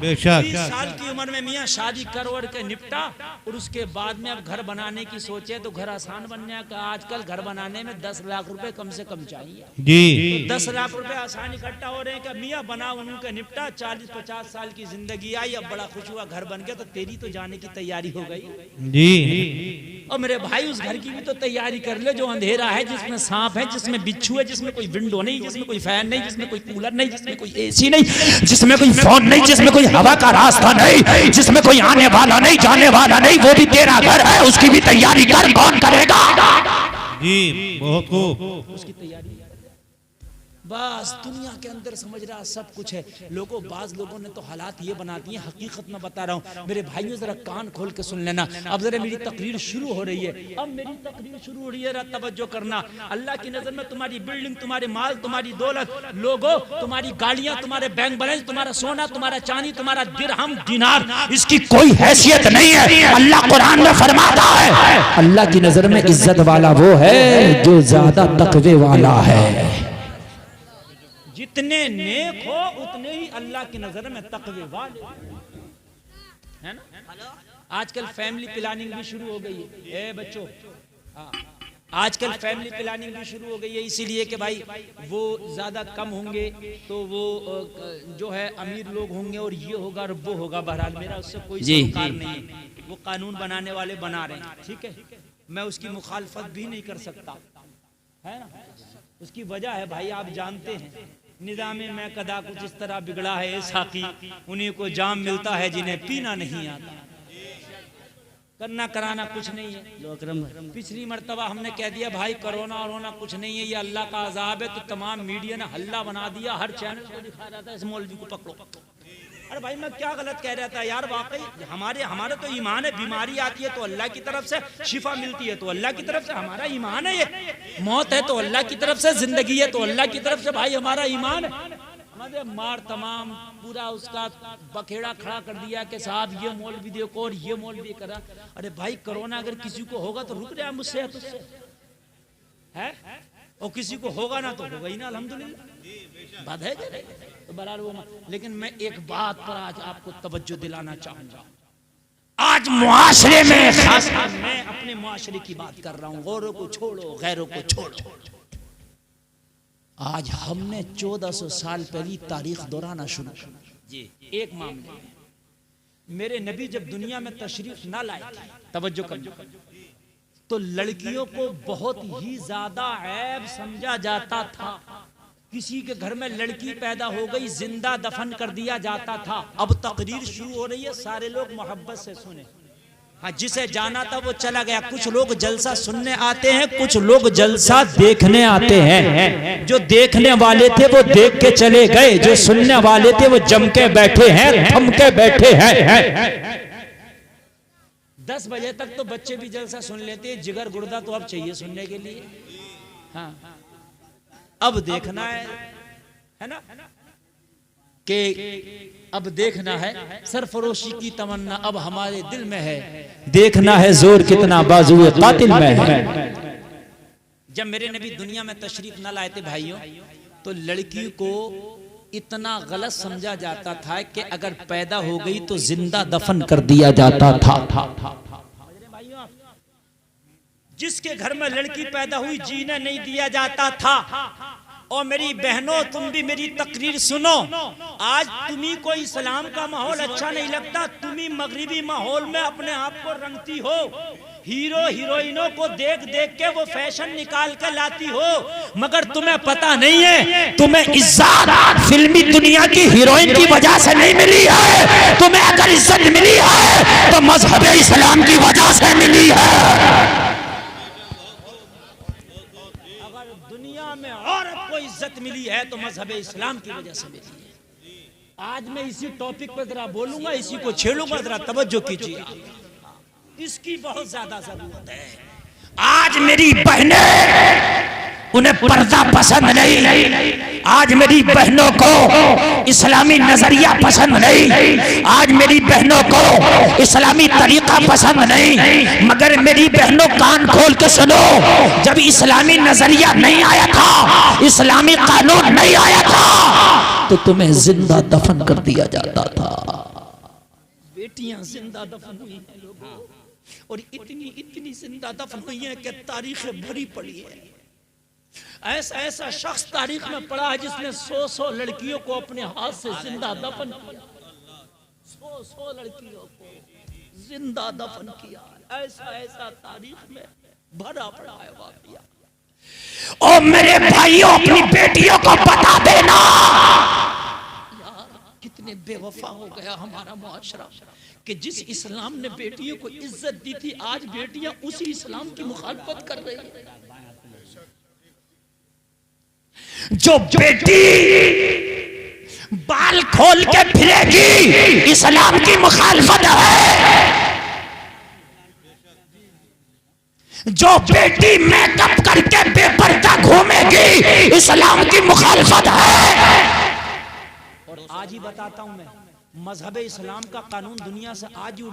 Speaker 3: बेशक
Speaker 4: 20 साल की उम्र में मियाँ शादी करवड़ के निपटा और उसके बाद में अब घर बनाने की सोचे तो घर आसान बन जाएगा। आजकल घर बनाने में 10 लाख रुपए कम से कम चाहिए।
Speaker 3: जी।
Speaker 4: तो 10 लाख रुपए आसान इकट्ठा हो रहे हैं कि मियाँ बना उनका निपटा, 40-50 साल की जिंदगी आई, अब बड़ा खुश हुआ घर बन गया, तो तेरी तो जाने की तैयारी हो गई।
Speaker 3: जी।
Speaker 4: और मेरे भाई उस घर की भी तो तैयारी कर ले जो अंधेरा है, जिसमें सांप है, जिसमें बिच्छू है, जिसमें कोई विंडो नहीं, जिसमें कोई फैन नहीं, जिसमें कोई कूलर नहीं, जिसमें कोई एसी नहीं, जिसमें कोई फोन नहीं, जिसमें कोई हवा का रास्ता नहीं, जिसमें कोई आने वाला नहीं जाने वाला नहीं, वो भी तेरा घर है, उसकी भी तैयारी कर। कौन करेगा?
Speaker 3: जी बहुत खूब।
Speaker 4: उसकी तैयारी बस दुनिया के अंदर समझ रहा सब कुछ है। बाज लोगों ने तो हालात ये बना दिए, हकीकत में बता रहा हूँ मेरे भाइयों, जरा कान खोल के सुन लेना। अब जरा मेरी तकरीर शुरू हो रही है, अब मेरी तकरीर शुरू हो रही है, तवज्जो करना। अल्लाह की नजर में तुम्हारी बिल्डिंग, तुम्हारे माल, तुम्हारी दौलत, लोगों, तुम्हारी गाड़ियां, तुम्हारे बैंक बैलेंस, तुम्हारा सोना, तुम्हारा चांदी, तुम्हारा दिरहम दिनार, इसकी कोई हैसियत नहीं है। अल्लाह कुरान में फरमाता है, अल्लाह की नजर में इज्जत वाला वो है जो ज्यादा तकवे वाला है। जितने नेक हो उतने ही अल्लाह की नजर में तकवे वाले है ना। आजकल फैमिली प्लानिंग भी शुरू हो गई है। ए बच्चों, आजकल फैमिली प्लानिंग भी शुरू हो गई है, इसीलिए कि भाई वो ज्यादा कम होंगे तो वो जो है अमीर लोग होंगे और ये होगा और वो होगा। बहरहाल मेरा उससे कोई सरोकार नहीं है, वो कानून बनाने वाले बना रहे हैं, ठीक है, मैं उसकी मुखालफत भी नहीं कर सकता, है ना। उसकी वजह है भाई आप जानते हैं, निज़ामे में कदा कुछ इस तरह बिगड़ा है साकी, उन्हीं को जाम मिलता है जिन्हें पीना नहीं आता। करना कराना कुछ नहीं है। पिछली मर्तबा हमने कह दिया भाई कोरोना वरोना कुछ नहीं है, ये अल्लाह का अजाब है, तो तमाम मीडिया ने हल्ला बना दिया, हर चैनल को दिखा रहा था इस मौलवी को पकड़ो। अरे भाई मैं क्या गलत कह रहा था यार, वाकई हमारा तो ईमान है, बीमारी आती है तो अल्लाह की तरफ से, शिफा मिलती है तो अल्लाह की तरफ से, हमारा ईमान है। ये मौत है तो अल्लाह की तरफ से, जिंदगी है तो अल्लाह की तरफ से, भाई हमारा ईमान है। हमारे मार तमाम पूरा उसका बखेड़ा खड़ा कर दिया कि साहब ये मौलवी देखो और ये मौलवी करा। अरे भाई कोरोना अगर किसी को होगा तो रुक जाए मुझसे है, और किसी को होगा ना तो होगा ही ना, अल्हम्दुलिल्लाह बात है तो बराबर वो। लेकिन मैं एक बात पर आज आपको तवज्जो दिलाना चाहूंगा, आज मुआशरे में, खासकर मैं अपने मुआशरे की बात कर रहा हूं, गौरों को छोड़ो गैरों को छोड़ो। आज हमने 1400 साल पहली तारीख दोहराना शुरू जी। एक मामले मेरे नबी जब दुनिया में तशरीफ ना लाए, तवज्जो करना, तो लड़कियों को बहुत ही ज्यादा ऐब समझा जाता था। किसी के घर में लड़की पैदा हो गई जिंदा दफन कर दिया जाता था। अब तकरीर शुरू हो रही है, सारे लोग मोहब्बत से सुने। हाँ, जिसे जाना था वो चला गया। कुछ लोग जलसा सुनने आते हैं, कुछ लोग जलसा देखने आते हैं। जो देखने वाले थे वो देख के चले गए, जो सुनने वाले थे वो जम के बैठे हैं, थम के बैठे हैं। 10 बजे तक तो बच्चे भी जलसा सुन लेते हैं, जिगर गुर्दा तो अब चाहिए सुनने के लिए। हाँ, अब देखना है ना, कि अब देखना है, सरफरोशी की तमन्ना अब हमारे दिल में है, देखना है जोर कितना बाजुए कातिल में है। जब मेरे नबी दुनिया में तशरीफ न लाए थे भाइयों, तो लड़की को इतना गलत समझा जाता था कि अगर पैदा हो गई तो जिंदा दफन कर दिया जाता था। जिसके घर में लड़की पैदा हुई जीने नहीं दिया जाता था। और मेरी बहनों, तुम भी मेरी तकरीर सुनो। आज तुम्ही को इस्लाम का माहौल अच्छा नहीं लगता, तुम्ही मगरिबी माहौल में अपने आप को रंगती हो। हीरो हीरोइनों को देख देख के वो फैशन निकाल के लाती हो, मगर तुम्हें पता नहीं है तुम्हें इज्जत फिल्मी दुनिया की हीरोइन की वजह से नहीं मिली है। तुम्हें अगर इज्जत मिली है तो मजहब इस्लाम की वजह से मिली है। दुनिया में औरत को इज्जत मिली है तो मजहब इस्लाम की वजह से मिली है। आज मैं इसी टॉपिक पर जरा बोलूंगा, इसी को छेड़ूंगा, जरा तवज्जो कीजिए, इसकी बहुत ज्यादा जरूरत है। आज मेरी बहनें, उन्हें पर्दा पसंद नहीं, आज मेरी बहनों को इस्लामी नजरिया पसंद नहीं, आज मेरी बहनों को इस्लामी तरीका पसंद नहीं। मगर मेरी बहनों कान खोल के सुनो, जब इस्लामी नजरिया नहीं आया था, इस्लामी कानून नहीं आया था, तो तुम्हें जिंदा दफन कर दिया जाता था। बेटियां जिंदा दफन हुई हैं लोगों, और इतनी इतनी जिंदा दफन हुई हैं कि तारीख भरी पड़ी है। ऐसा ऐसा शख्स तारीख में पड़ा है जिसने 100 लड़कियों को अपने हाथ से जिंदा दफन किया, 100 लड़कियों को जिंदा दफन किया। ऐसा ऐसा तारीख में भरा पड़ा है वाकया।
Speaker 1: ओ मेरे भाइयों, अपनी बेटियों को बता देना।
Speaker 4: यार कितने बेवफा हो गया हमारा मुआशरा कि जिस इस्लाम ने बेटियों को इज्जत दी थी, आज बेटियां उसी इस्लाम की मुखालफत कर रही हैं।
Speaker 1: जो बेटी बाल खोल के फिरेगी इस्लाम की मुखालफत है। जो बेटी मेकअप करके बेपर्दा घूमेगी इस्लाम की मुखालफत है।
Speaker 4: और आज ही बताता हूं मैं, मजहब इस्लाम का कानून दुनिया से आज ही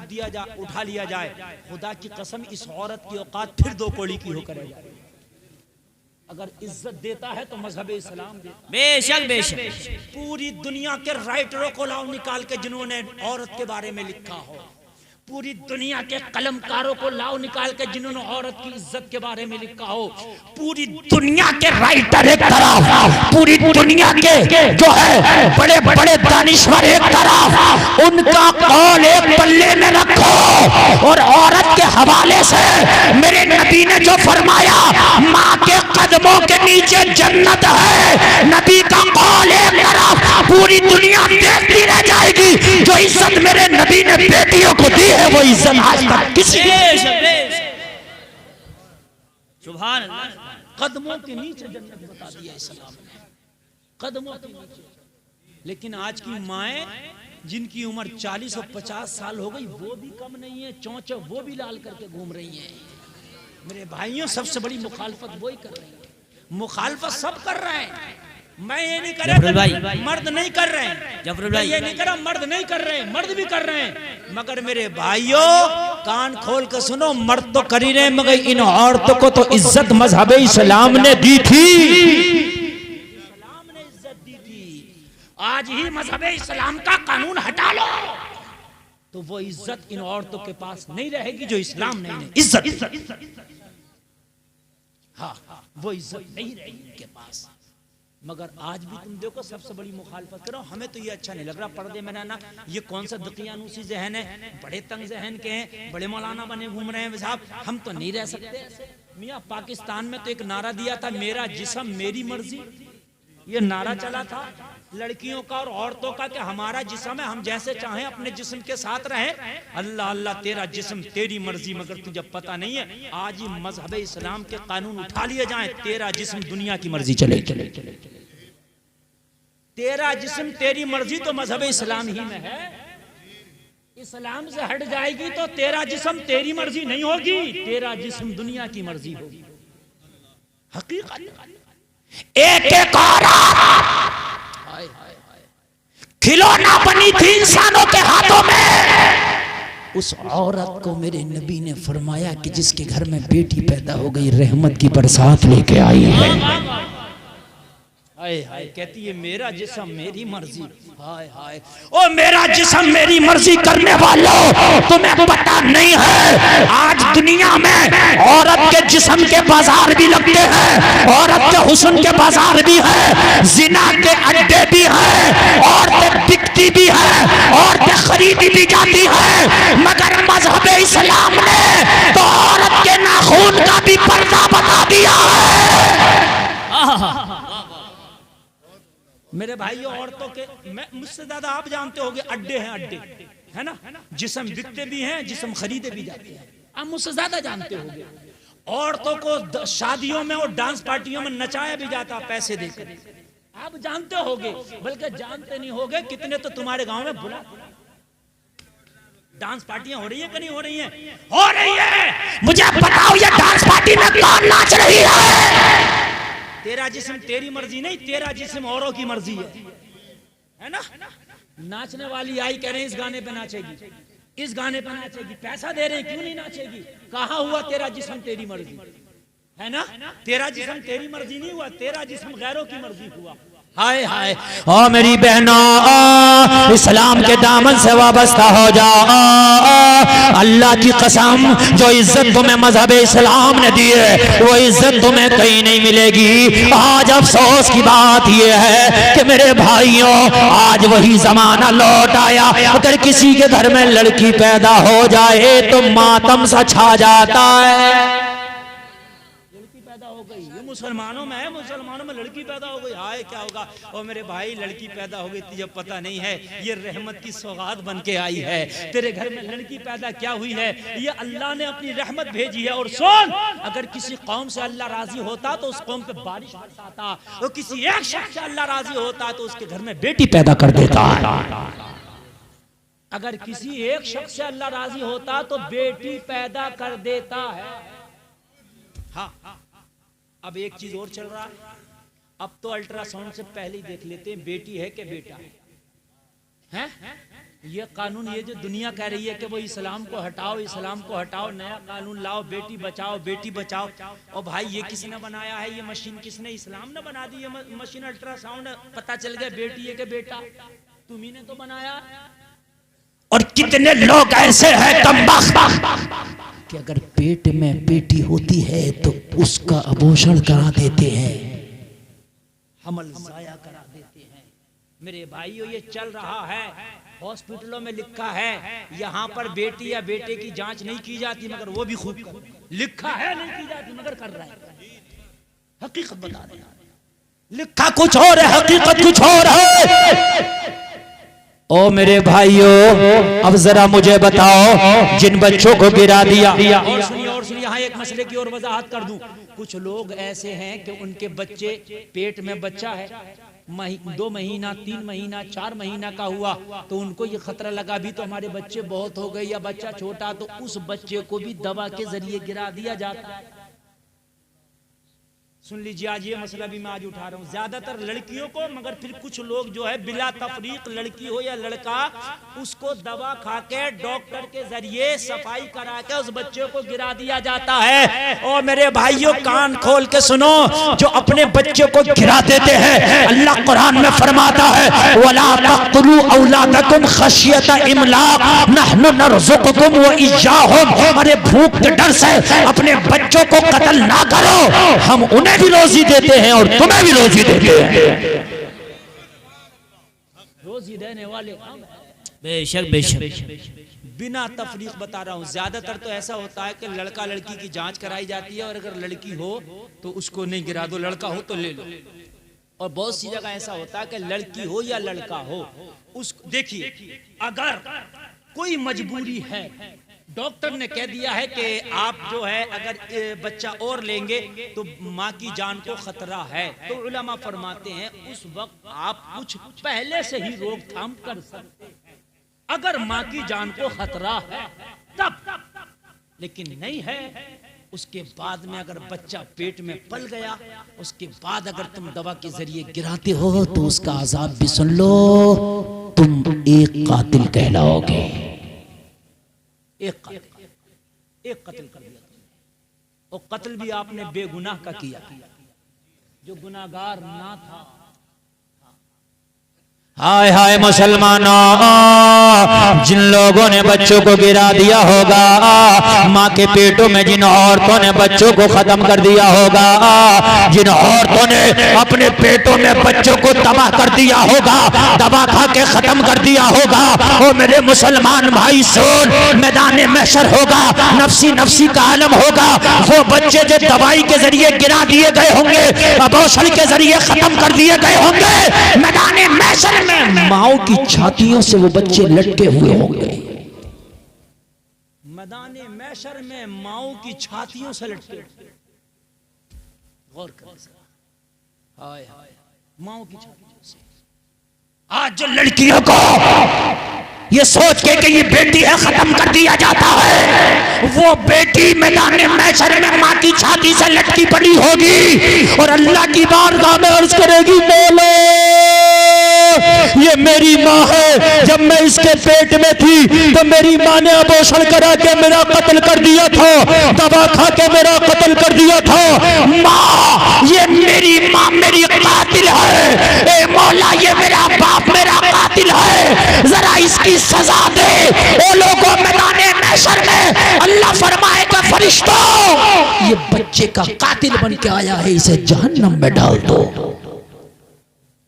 Speaker 4: उठा लिया जाए, खुदा की कसम इस औरत की औकात फिर 2 कौड़ी की होकर है। अगर इज्जत देता है तो मजहब इस्लाम देता।
Speaker 2: बेशक बेशक।
Speaker 4: पूरी दुनिया के राइटरों को लाओ निकाल के जिन्होंने औरत के बारे में लिखा हो, पूरी दुनिया के कलमकारों को लाओ निकाल के जिन्होंने औरत की इज्जत के बारे में लिखा हो।
Speaker 1: पूरी दुनिया के राइटर एक तरफ, पूरी दुनिया के जो है बड़े बड़े दानिश्वर एक तरफ, उनका कौल एक पल्ले में रखो। और औरत के हवाले से मेरे नबी ने जो फरमाया, माँ के कदमों के नीचे जन्नत है, नबी का कौल एक तरफ, पूरी दुनिया देखती रह जाएगी। जो इज्जत मेरे नबी ने बेटियों को दी है, वो इज्जत आज तक किसी
Speaker 2: सुभान अल्लाह।
Speaker 4: कदमों के नीचे जन्नत बता दिया इस्लाम ने, कदमों के नीचे। लेकिन आज की माएं जिनकी उम्र 40 और 50 साल हो गई, वो भी कम नहीं है, चौंच वो भी लाल करके घूम रही हैं। मेरे भाइयों, सबसे बड़ी मुखालफत वही कर रही है। मुखालफत सब कर रहे हैं, मैं ये नहीं कर रहा मर्द नहीं कर रहे हैं,
Speaker 2: जफरुल भाई
Speaker 4: ये नहीं कर रहा मर्द नहीं कर रहे हैं, मर्द भी कर रहे हैं। मगर मेरे भाइयों कान खोल कर सुनो, मर्द तो कर ही रहे, मगर इन औरतों को तो इज्जत मजहब इस्लाम ने दी थी, इस्लाम ने इज्जत दी थी। आज ही मजहब इस्लाम का कानून हटा लो तो वो इज्जत इन औरतों के पास नहीं रहेगी जो इस्लाम नहीं। इज्जत हाँ, वो इज्जत नहीं रहेगी इनके पास। मगर आज भी तुम देखो, सबसे बड़ी मुखालफत करो। हमें तो ये अच्छा नहीं लग रहा, पर्दे में ना, ये कौन सा दकियानूसी जहन है, बड़े तंग जहन के हैं, बड़े मौलाना बने घूम रहे हैं साहब, हम तो नहीं रह सकते ऐसे। मियाँ पाकिस्तान में तो एक नारा दिया था, मेरा जिस्म मेरी मर्जी। ये नारा चला था लड़कियों का और औरतों का कि हमारा जिस्म है, हम जैसे चाहें अपने जिस्म के साथ रहें। अल्लाह अल्लाह, तेरा जिस्म तेरी मर्जी। मगर तुझे पता नहीं है, आज ही मजहब इस्लाम के कानून उठा लिए जाएं, तेरा जिस्म दुनिया की मर्जी चले। तेरा जिस्म तेरी मर्जी तो मजहब इस्लाम ही में है। इस्लाम से हट जाएगी तो तेरा जिस्म तेरी मर्जी नहीं होगी, तेरा जिस्म दुनिया की मर्जी होगी। हकीकत
Speaker 1: एक एक खिलौना बनी थी इंसानों के हाथों में। उस औरत को मेरे नबी ने फरमाया कि जिसके घर में बेटी पैदा हो गई, रहमत की बरसात लेके आई है।
Speaker 4: हाय हाय, कहती है मेरा जिस्म मेरी मर्जी। हाय हाय,
Speaker 1: ओ मेरा जिस्म मेरी मर्जी करने वालों, तुम्हें पता नहीं है आज दुनिया में औरत के जिस्म के बाजार भी लगते हैं, औरत के हुस्न के बाजार भी है, जिना के अड्डे भी हैं, औरतें बिकती भी है, औरतें खरीदी भी जाती है। मगर मजहब इस्लाम ने तो औरत के नाखून का भी पर्दा बता दिया है।
Speaker 4: मेरे भाइयों, औरतों के मुझसे ज्यादा आप जानते होंगे, अड्डे हैं, अड्डे है ना, जिस्म बिकते भी हैं, जिस्म खरीदे भी जाते हैं। आप मुझसे ज्यादा जानते होंगे। औरतों को शादियों में और डांस पार्टियों में नचाया भी जाता पैसे देकर, आप जानते होंगे। बल्कि जानते नहीं होंगे, कितने तो तुम्हारे गांव में बुला डांस पार्टियां हो रही है कि नहीं हो रही हैं?
Speaker 1: हो रही है। मुझे बताओ ये डांस पार्टी में कौन नाच रही है?
Speaker 4: तेरा जिस्म तेरी मर्जी नहीं, तेरा जिस्म औरों की मर्जी है ना। नाचने वाली आई, कह रहे हैं इस गाने पे नाचेगी, इस गाने पे नाचेगी, पैसा दे रहे हैं, क्यों नहीं नाचेगी? कहाँ हुआ तेरा जिस्म तेरी मर्जी, है ना। तेरा जिस्म तेरी मर्जी नहीं हुआ, तेरा जिस्म गैरों की मर्जी हुआ। हाय हाय। ओ मेरी बहनों, इस्लाम के दामन से वाबस्ता हो जाओ। अल्लाह की कसम, जो इज्जत तुम्हें मजहब इस्लाम ने दी है वो इज्जत तुम्हें कहीं नहीं मिलेगी। आज अफसोस की बात यह है कि मेरे भाइयों, आज वही जमाना लौट आया। अगर किसी के घर में लड़की पैदा हो जाए तो मातम सा छा जाता है। मुसलमानों में है, मुसलमानों में लड़की पैदा हो गई, हाय क्या होगा। और मेरे भाई, लड़की पैदा हो गई तुझे पता नहीं है, ये रहमत की सौगात बन के आई है। तेरे घर में लड़की पैदा क्या हुई है, ये अल्लाह ने अपनी रहमत भेजी है। और सुन, अगर किसी कौम से अल्लाह राजी होता तो उस कौम पे बारिश बरसाता, और किसी एक शख्स से अल्लाह राजी होता तो उसके घर में बेटी पैदा कर देता है। अगर किसी एक शख्स से अल्लाह राजी होता तो बेटी पैदा कर देता है। हाँ, अब एक चीज और चल रहा है, अब तो अल्ट्रासाउंड से पहले ही देख लेते हैं बेटी है कि बेटा है। ये कानून, ये जो दुनिया कह रही है कि वो इस्लाम को हटाओ, इस्लाम को हटाओ, नया कानून लाओ, बेटी बचाओ, बेटी बचाओ। और भाई, ये किसने बनाया है? ये मशीन किसने? इस्लाम ने बना दी है मशीन। अल्ट्रासाउंड पता चल गया बेटी है कि बेटा, तुम्ही ने तो बनाया। और कितने लोग ऐसे हैं कमबख्त कि अगर पेट में बेटी होती है तो उसका अबॉर्शन करा देते हैं, हमल जाया करा देते हैं। मेरे भाइयों, ये चल रहा है, हॉस्पिटलों में लिखा है यहाँ पर बेटी या बेटे की जांच नहीं की जाती, मगर वो भी खूब लिखा है नहीं की जाती, मगर कर रहा है। हकीकत बता रहे हैं, लिखा कुछ और है, हकीकत कुछ और है। ओ मेरे भाइयों, अब जरा मुझे बताओ, जिन बच्चों को गिरा दिया। और सुनिए, यहाँ एक मसले की और वजाहत कर दूं। कुछ लोग ऐसे हैं कि उनके बच्चे, पेट में बच्चा है, 2 महीना, 3 महीना, 4 महीना का हुआ तो उनको ये खतरा लगा भी तो हमारे बच्चे बहुत हो गए या बच्चा छोटा, तो उस बच्चे को भी दवा के जरिए गिरा दिया जाता है। सुन लीजिए, आज ये मसला भी मैं आज उठा रहा हूँ। ज्यादातर लड़कियों को, मगर फिर कुछ लोग जो है बिला तफरीक, लड़की हो या लड़का, उसको दवा खा के डॉक्टर के जरिए सफाई करा के उस बच्चे को गिरा दिया जाता है। और मेरे भाइयों, कान खोल के सुनो, जो अपने बच्चे को गिरा देते हैं, अल्लाह कुरान में फरमाता है, वला तक़तुलू औलादकुम खशियत इमलाक नहनु नरज़ुकुकुम व इय्याहुम। अरे भूख के डर से अपने बच्चों को कत्ल ना करो, हम उन्हें भी रोजी देते हैं और तुम्हें भी रोजी देते हैं। रोजी देने वाले
Speaker 2: बेशक बेशक।
Speaker 4: बिना तफरीक बता रहा हूँ, ज्यादातर तो ऐसा होता है कि लड़का लड़की की जांच कराई जाती है, और अगर लड़की हो तो उसको नहीं गिरा दो, लड़का हो तो ले लो। और बहुत सी जगह ऐसा होता है कि लड़की हो या लड़का हो, उस देखिए, अगर कोई मजबूरी है, डॉक्टर ने कह दिया है कि आप जो है अगर बच्चा और लेंगे तो माँ की जान को खतरा है, तो उलमा फरमाते हैं उस वक्त आप कुछ पहले से ही रोकथाम कर सकते हैं, अगर माँ की जान को खतरा है तब। लेकिन नहीं है, उसके बाद में अगर बच्चा पेट में पल गया, उसके बाद अगर तुम दवा के जरिए गिराते हो तो उसका अजाब भी सुन लो, तुम एक कातिल कहलाओगे। एक कत्ल कर दिया तुमने, और कत्ल भी आपने बेगुनाह का किया, जो गुनाहगार ना था। हाय हाय मुसलमानों, जिन लोगों ने बच्चों को गिरा दिया होगा, माँ के पेटों में जिन औरतों ने बच्चों को खत्म कर दिया होगा, जिन औरतों ने अपने पेटों में बच्चों को तबाह कर दिया होगा, दवा खा के खत्म कर दिया होगा, वो मेरे मुसलमान भाई सुन, मैदान महशर होगा, नफसी नफसी का आलम होगा। वो बच्चे जो दवाई के जरिए गिरा दिए गए होंगे, अबॉर्शन के जरिए खत्म कर दिए गए होंगे, मैदान महशर माओ की छातियों से वो बच्चे लटके हुए होंगे। मैदाने महशर में माओ की छातियों से लटके। गौर करें, हाय हाय, माओ की छातियों से। आज जो लड़कियों को ये सोच के कि ये बेटी है खत्म कर दिया जाता है, वो बेटी मैदान महशर में माँ की छाती से लटकी पड़ी होगी और अल्लाह की बारगाह में अर्ज करेगी, बोलो ये मेरी माँ है, जब मैं इसके पेट में थी तो मेरी माँ ने अबॉर्शन करा के मेरा कत्ल कर दिया था, दवा खा के मेरा कत्ल कर दिया था। माँ, ये मेरी माँ मेरी कातिल है। ए मौला, ये मेरा बाप मेरा कातिल है, जरा इसकी सजा दे। ओ लोगों, मैदाने महशर में अल्लाह फरमाएगा फरिश्तों, ये बच्चे का कातिल बन के आया है, इसे जहन्नम में डाल दो।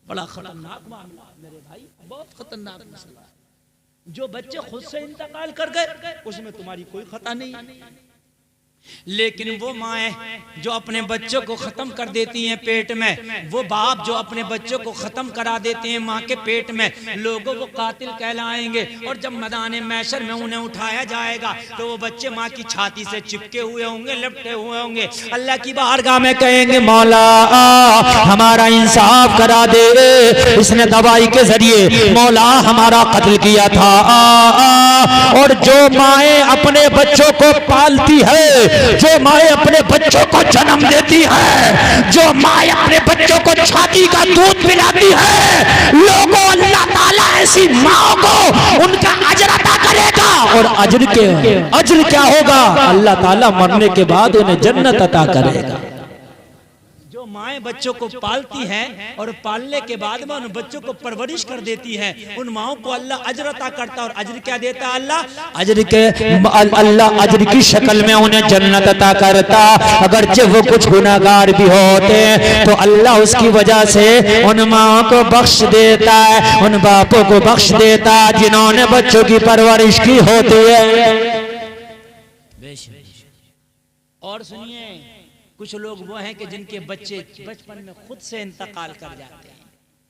Speaker 4: बड़ा खतरनाक मामला मेरे भाई, बहुत खतरनाक मसला। जो बच्चे खुद से इंतकाल कर गए उसमें तुम्हारी कोई खता नहीं, लेकिन वो माएँ जो अपने बच्चों को खत्म कर देती हैं पेट में, वो बाप जो अपने बच्चों को खत्म करा देते हैं माँ के पेट में, लोगों वो कातिल कहलाएंगे। और जब मैदान महशर में उन्हें उठाया जाएगा तो वो बच्चे माँ की छाती से चिपके हुए होंगे, लिपटे हुए होंगे, अल्लाह की बारगाह में कहेंगे मौला हमारा इंसाफ करा दे, इसने दवाई के जरिए मौला हमारा कत्ल किया था। और जो माएँ अपने बच्चों को पालती है, जो माए अपने बच्चों को जन्म देती है, जो माए अपने बच्चों को छाती का दूध पिलाती है, लोगों अल्लाह ताला ऐसी माओ को उनका अजर अता करेगा। और अजर क्या होगा? अल्लाह ताला मरने के बाद उन्हें जन्नत अता करेगा। जो माएँ बच्चों को पालती हैं और पालने के बाद में उन बच्चों को परवरिश कर देती हैं, उन माओं को अल्लाह अजर अता करता। और अजर क्या देता है अल्लाह? अल्लाह अजर की शक्ल में उन्हें जन्नत अता करता। अगरचे वो कुछ गुनाहगार भी होते हैं तो अल्लाह उसकी वजह से उन माओं को बख्श देता है, उन बापों को बख्श देता है जिन्होंने बच्चों की परवरिश की होती है। और सुनिए, कुछ लोग वो हैं कि जिनके बच्चे बचपन में खुद से इंतकाल कर जाते हैं,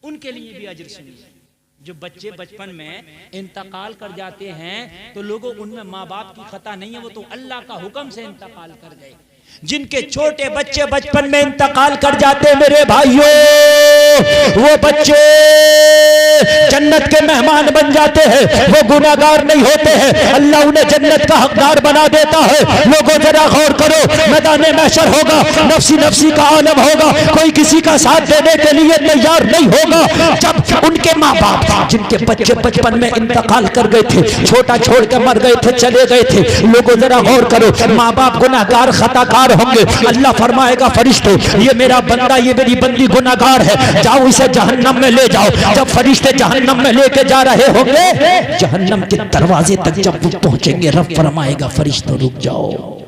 Speaker 4: उनके लिए भी अजर सुनिए। जो बच्चे बचपन में इंतकाल कर जाते हैं तो लोगों उनमें माँ बाप की खता नहीं है, वो तो अल्लाह का हुक्म से इंतकाल कर गए। जिनके छोटे बच्चे बचपन में इंतकाल कर जाते मेरे भाइयों, वो बच्चे जन्नत के मेहमान बन जाते हैं, वो गुनाहगार नहीं होते हैं, अल्लाह उन्हें जन्नत का हकदार बना देता है। लोगों जरा गौर करो, मैदान महशर होगा, नफ्सी नफ्सी का आलम होगा, कोई किसी का साथ देने के लिए तैयार नहीं होगा। जब उनके माँ बाप जिनके बच्चे बचपन में इंतकाल कर गए थे, छोटा छोड़ के मर गए थे, चले गए थे, लोगों जरा गौर करो, माँ बाप गुनाहगार खताकार होंगे। अल्लाह फरमाएगा फरिश्तों, ये मेरा बंदा, ये मेरी बंदी गुनाहगार है, जाओ इसे जहन्नम में ले जाओ। जब फरिश्ते जहन्नम में लेके जा रहे होंगे, जहन्नम के दरवाजे तक जब वो पहुंचेंगे, रब फरमाएगा फरिश्तों रुक जाओ।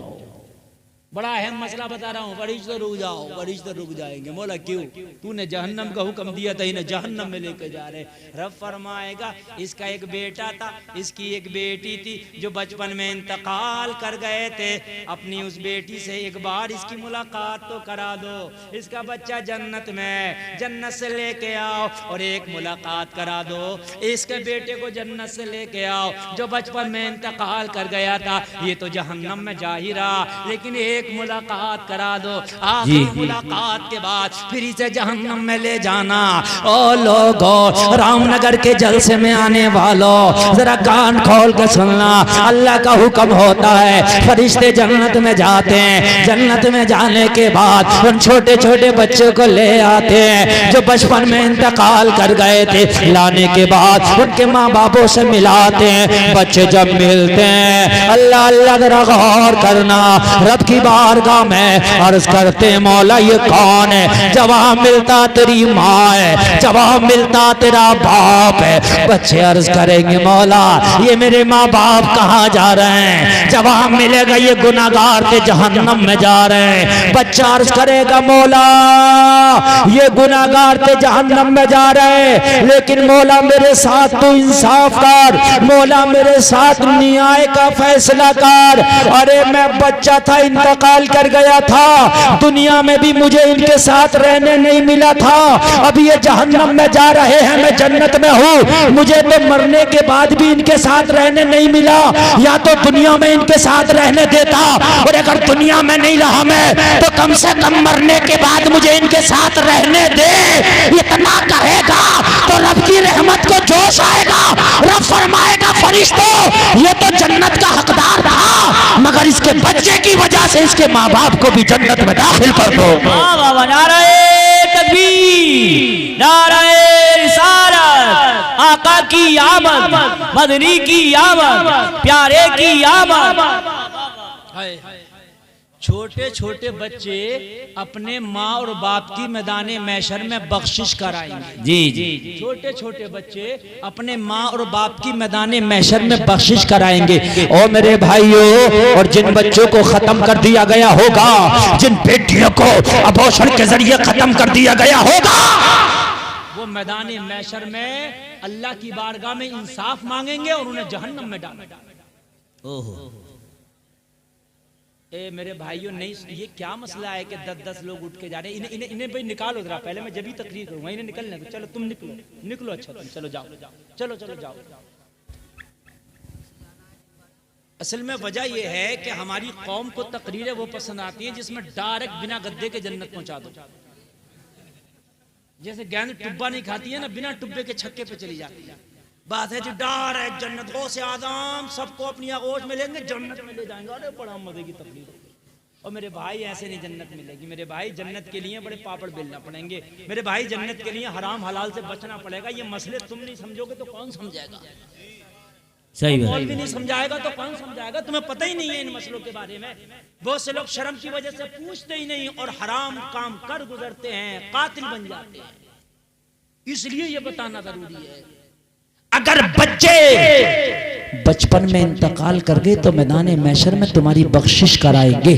Speaker 4: बड़ा अहम मसला बता रहा हूँ, फरिश्ते रुक जाओ, फरिश्ते रुक जाएंगे। मौला क्यों? तूने जहन्नम का हुक्म दिया था, इन्हें जहन्नम में लेके जा रहे। रब फरमाएगा इसका एक बेटा था, इसकी एक बेटी थी जो बचपन में इंतकाल कर गए थे। अपनी उस बेटी से एक बार इसकी मुलाकात तो करा दो, इसका बच्चा जन्नत में, जन्नत से लेके आओ और एक मुलाकात करा दो। इसके बेटे को जन्नत से लेके आओ जो बचपन में इंतकाल कर गया था, ये तो जहन्नम में जा ही रहा, लेकिन एक मुलाकात करा दो। आखिरी मुलाकात के बाद फिर इसे जहन्नम में ले जाना। ओ लोगों, रामनगर के जलसे में आने वालों, जरा कान खोल के सुनना, अल्लाह का हुक्म होता है, फरिश्ते जन्नत में जाते हैं, जन्नत में जाने के बाद उन छोटे छोटे बच्चों को ले आते हैं जो बचपन में इंतकाल कर गए थे। लाने के बाद उनके माँ बापों से मिलाते हैं। बच्चे जब मिलते हैं, अल्लाह अल्लाह जरा गौर करना, रब की बारगाह में अर्ज करते मौला ये कौन है? जवाब मिलता तेरी माँ है, जवाब मिलता तेरा बाप है। बच्चे अर्ज करेंगे मौला ये मेरे माँ बाप कहाँ जा रहे हैं? जवाब मिलेगा ये गुनाहगार थे, जहन्नम में जा रहे हैं। बच्चा अर्ज करेगा मौला ये गुनाहगार थे, जहन्नम में जा रहे हैं, लेकिन मौला मेरे साथ तो इंसाफ कर, मौला मेरे साथ न्याय का फैसला कर। अरे मैं बच्चा था, इंतकाल कर गया था, दुनिया में भी मुझे इनके साथ रहने नहीं मिला था, अभी ये जहन्नम में जा रहे हैं, मैं जन्नत में हूँ, मुझे तो मरने के बाद भी इनके साथ रहने नहीं मिला, या तो दुनिया में इनके साथ रहने देता, और अगर दुनिया में नहीं रहा मैं तो कम से कम मरने के बाद मुझे इनके साथ रहने दे। इतना कहेगा तो रब की रहमत को जोश आएगा। रब फरमाएगा फरिश्तों ये तो जन्नत का हकदार था, मगर इसके बच्चे की वजह से इसके माँ बाप को भी जन्नत में दाखिल कर दो। नारे तकबीर, नारे रिसालत,
Speaker 2: आका की आमद, मदनी की आमद, प्यारे की आमद।
Speaker 4: छोटे छोटे बच्चे अपने माँ और बाप की मैदाने महशर में बख्शिश कराएंगे।
Speaker 2: जी जी।
Speaker 4: छोटे छोटे बच्चे अपने माँ और बाप की मैदाने महशर में बख्शिश कराएंगे। और मेरे भाइयों, और जिन बच्चों को खत्म कर दिया गया होगा, जिन बेटियों को अबॉर्शन के जरिए खत्म कर दिया गया होगा, वो मैदाने महशर में अल्लाह की बारगाह में इंसाफ मांगेंगे और उन्हें जहन्नम में डालेंगे।
Speaker 2: ओहो,
Speaker 4: ए मेरे भाइयों, नहीं, ये क्या मसला है कि 10-10 लोग उठ के जा रहे हैं। इन्हें भाई निकालो जरा, पहले मैं जब ही तकरीर करूंगा, इन्हें निकलने दो। चलो तुम निकलो, अच्छा तुम चलो जाओ, चलो जाओ। असल में वजह यह है कि हमारी कौम को तकरीरें वो पसंद आती हैं जिसमें डायरेक्ट बिना गद्दे के जन्नत पहुंचा दो। जैसे गेंद टुब्बा नहीं खाती है ना, बिना टुब्बे के छक्के पे चली जाती है। बात है जी डायरेक्ट जन्नत, गौ से आदम सबको अपनी आगोश में लेंगे, जन्नत में ले जाएंगे। अरे बड़ा मजे की तकलीफ होगी। और मेरे भाई ऐसे नहीं जन्नत मिलेगी। मेरे भाई जन्नत के लिए बड़े पापड़ बेलना पड़ेंगे। मेरे भाई जन्नत के लिए हराम हलाल से बचना पड़ेगा। ये मसले तुम नहीं समझोगे तो कौन समझाएगा?
Speaker 2: सही बात।
Speaker 4: कौन भी नहीं समझाएगा तो कौन समझाएगा? तुम्हें पता ही नहीं है इन मसलों के बारे में। बहुत से लोग शर्म की वजह से पूछते ही नहीं और हराम काम कर गुजरते हैं, कातिल बन जाते हैं। इसलिए ये बताना जरूरी है। अगर बच्चे बचपन में इंतकाल कर गए तो मैदान महशर में तुम्हारी बख्शिश कराएंगे।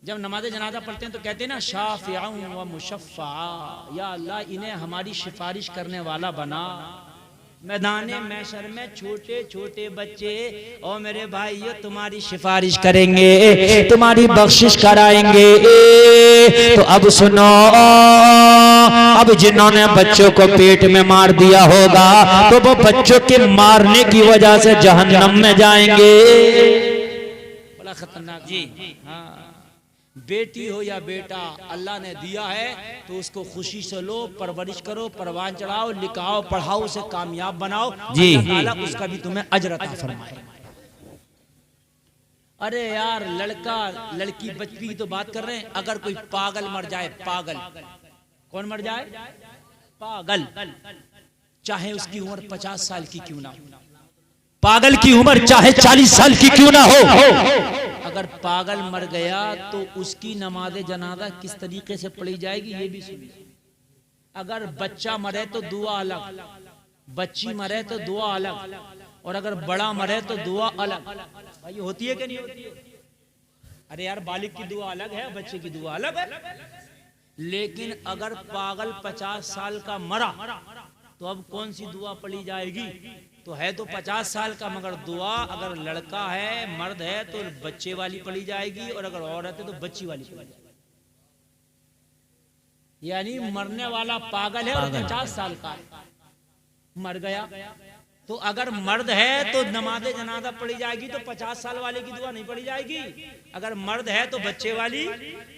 Speaker 4: जब नमाज जनाजा पढ़ते हैं तो कहते हैं ना, शाफिआ व मुशफ़ा, या अल्लाह इन्हें हमारी सिफारिश करने वाला बना। मैदान महशर में छोटे छोटे बच्चे और मेरे भाइयों तुम्हारी सिफारिश करेंगे, तुम्हारी बख्शिश कराएंगे। तो अब सुनो, अब जिन्होंने बच्चों को पेट में मार दिया होगा तो वो बच्चों के मारने की वजह से जहन्नम में जाएंगे। बड़ा खतरनाक। जी हाँ, बेटी हो या बेटा, अल्लाह ने दिया है तो उसको खुशी से लो, परवरिश करो, परवान चढ़ाओ, लिखाओ, पढ़ाओ, उसे कामयाब बनाओ।
Speaker 2: जी,
Speaker 4: अल्लाह ताला उसका भी तुम्हें अजर अता फरमाए। अरे यार, लड़का लड़की बच्ची की तो बात कर रहे हैं। अगर कोई पागल मर जाए, पागल, कौन मर जाए? पागल, चाहे उसकी उम्र 50 साल की क्यों ना हो, पागल की उम्र चाहे 40 साल की क्यों ना हो, अगर पागल मर गया तो उसकी नमाज जनाजा किस तरीके से पढ़ी जाएगी ये भी सुनिए। अगर बच्चा मरे तो दुआ अलग, बच्ची मरे तो दुआ अलग, और अगर बड़ा मरे तो दुआ अलग। भाई होती है कि नहीं होती है? अरे यार, बालिग की दुआ अलग है, बच्चे की दुआ अलग है। लेकिन अगर पागल 50 साल का मरा तो अब कौन सी दुआ पढ़ी जाएगी? तो है तो 50 साल का, मगर दुआ अगर लड़का है, मर्द है तो बच्चे वाली पढ़ी जाएगी, और अगर औरत है तो बच्ची वाली पढ़ी जाएगी। यानी मरने वाला पागल है और 50 साल का मर गया, तो अगर मर्द है तो नमाज जनाजा पढ़ी जाएगी, तो 50 साल वाले की दुआ नहीं पढ़ी जाएगी। अगर मर्द है तो बच्चे वाली,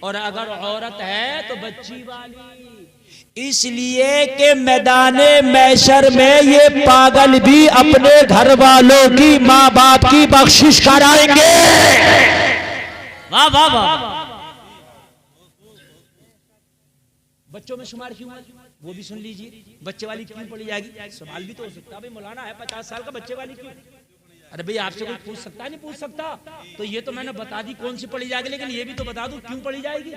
Speaker 4: और अगर औरत है तो बच्ची वाली। इसलिए कि मैदाने महशर में ये पागल भी अपने घर वालों की, माँ बाप की बख्शिश कराएंगे।
Speaker 2: वाह वाह वाह।
Speaker 4: बच्चों में शुमार क्यों है वो भी सुन लीजिए। बच्चे वाली क्यों पढ़ी जाएगी? सवाल भी तो हो सकता है, भाई मौलाना है 50 साल का, बच्चे वाली क्यों? अरे भाई, आपसे कोई पूछ सकता है? नहीं पूछ सकता। तो ये तो मैंने बता दी कौन सी पढ़ी जाएगी, लेकिन ये भी तो बता दूं क्यों पढ़ी जाएगी।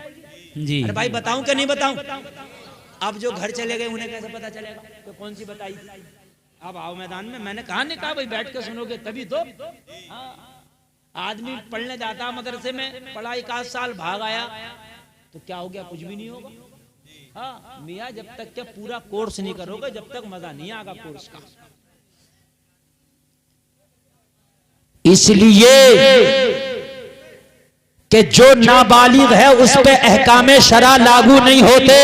Speaker 2: जी।
Speaker 4: अरे भाई, बताऊं क्या नहीं बताऊं? अब जो घर चले गए उन्हें कैसे पता चलेगा तो कौन सी बताई? अब आओ मैदान में। मैंने कहा नहीं कहा भाई, बैठ के सुनोगे तभी तो। हाँ, आदमी पढ़ने जाता मदरसे में, पढ़ा 1 साल, भाग आया तो क्या हो गया? कुछ भी नहीं होगा। हाँ मियाँ, जब तक क्या पूरा कोर्स नहीं करोगे जब तक मजा नहीं आएगा कोर्स का। इसलिए कि जो नाबालिग है उस पे अहकामे शरा लागू नहीं होते।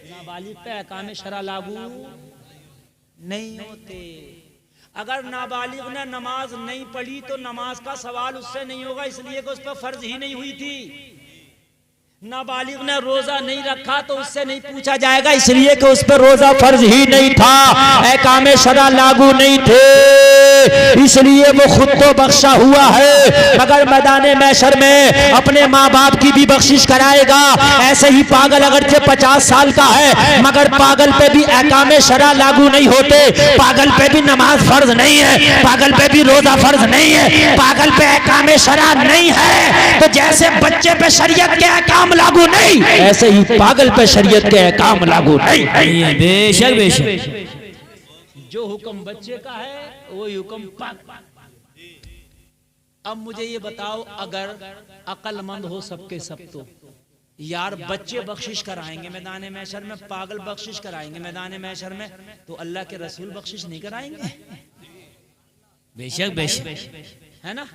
Speaker 4: नाबालिग पे अहकामे शरा लागू नहीं होते। अगर नाबालिग ने नमाज नहीं पढ़ी तो नमाज का सवाल उससे नहीं होगा, इसलिए कि उस पर फर्ज ही नहीं हुई थी। नाबालिग ने रोजा नहीं रखा तो उससे नहीं पूछा जाएगा, इसलिए कि उस पर रोजा फर्ज ही नहीं था, अहकामे शरा लागू नहीं थे, इसलिए वो खुद तो बख्शा हुआ है मगर मैदाने महशर में अपने माँ बाप की भी बख्शिश कराएगा। ऐसे ही पागल अगरचे 50 साल का है मगर पागल पे भी अहकामे शरा लागू नहीं होते, पागल पे भी नमाज फर्ज नहीं है, पागल पे भी रोजा फर्ज नहीं है, पागल पे अहकामे शरा नहीं है। तो जैसे बच्चे पे शरीयत के अहकाम लागू नहीं, ऐसे ही पागल पे शरीयत के अहकाम लागू नहीं।
Speaker 2: बेशक बेशक।
Speaker 4: जो हुक्म बच्चे का है वही हुक्म पागल। अब मुझे ये बताओ, अगर अक्लमंद हो सबके सब तो यार बच्चे बख्शिश कराएंगे मैदान महशर में, पागल बख्शिश कराएंगे मैदान महशर में, तो अल्लाह के रसूल बख्शिश नहीं कराएंगे?
Speaker 2: बेशक बेशक,
Speaker 4: है ना।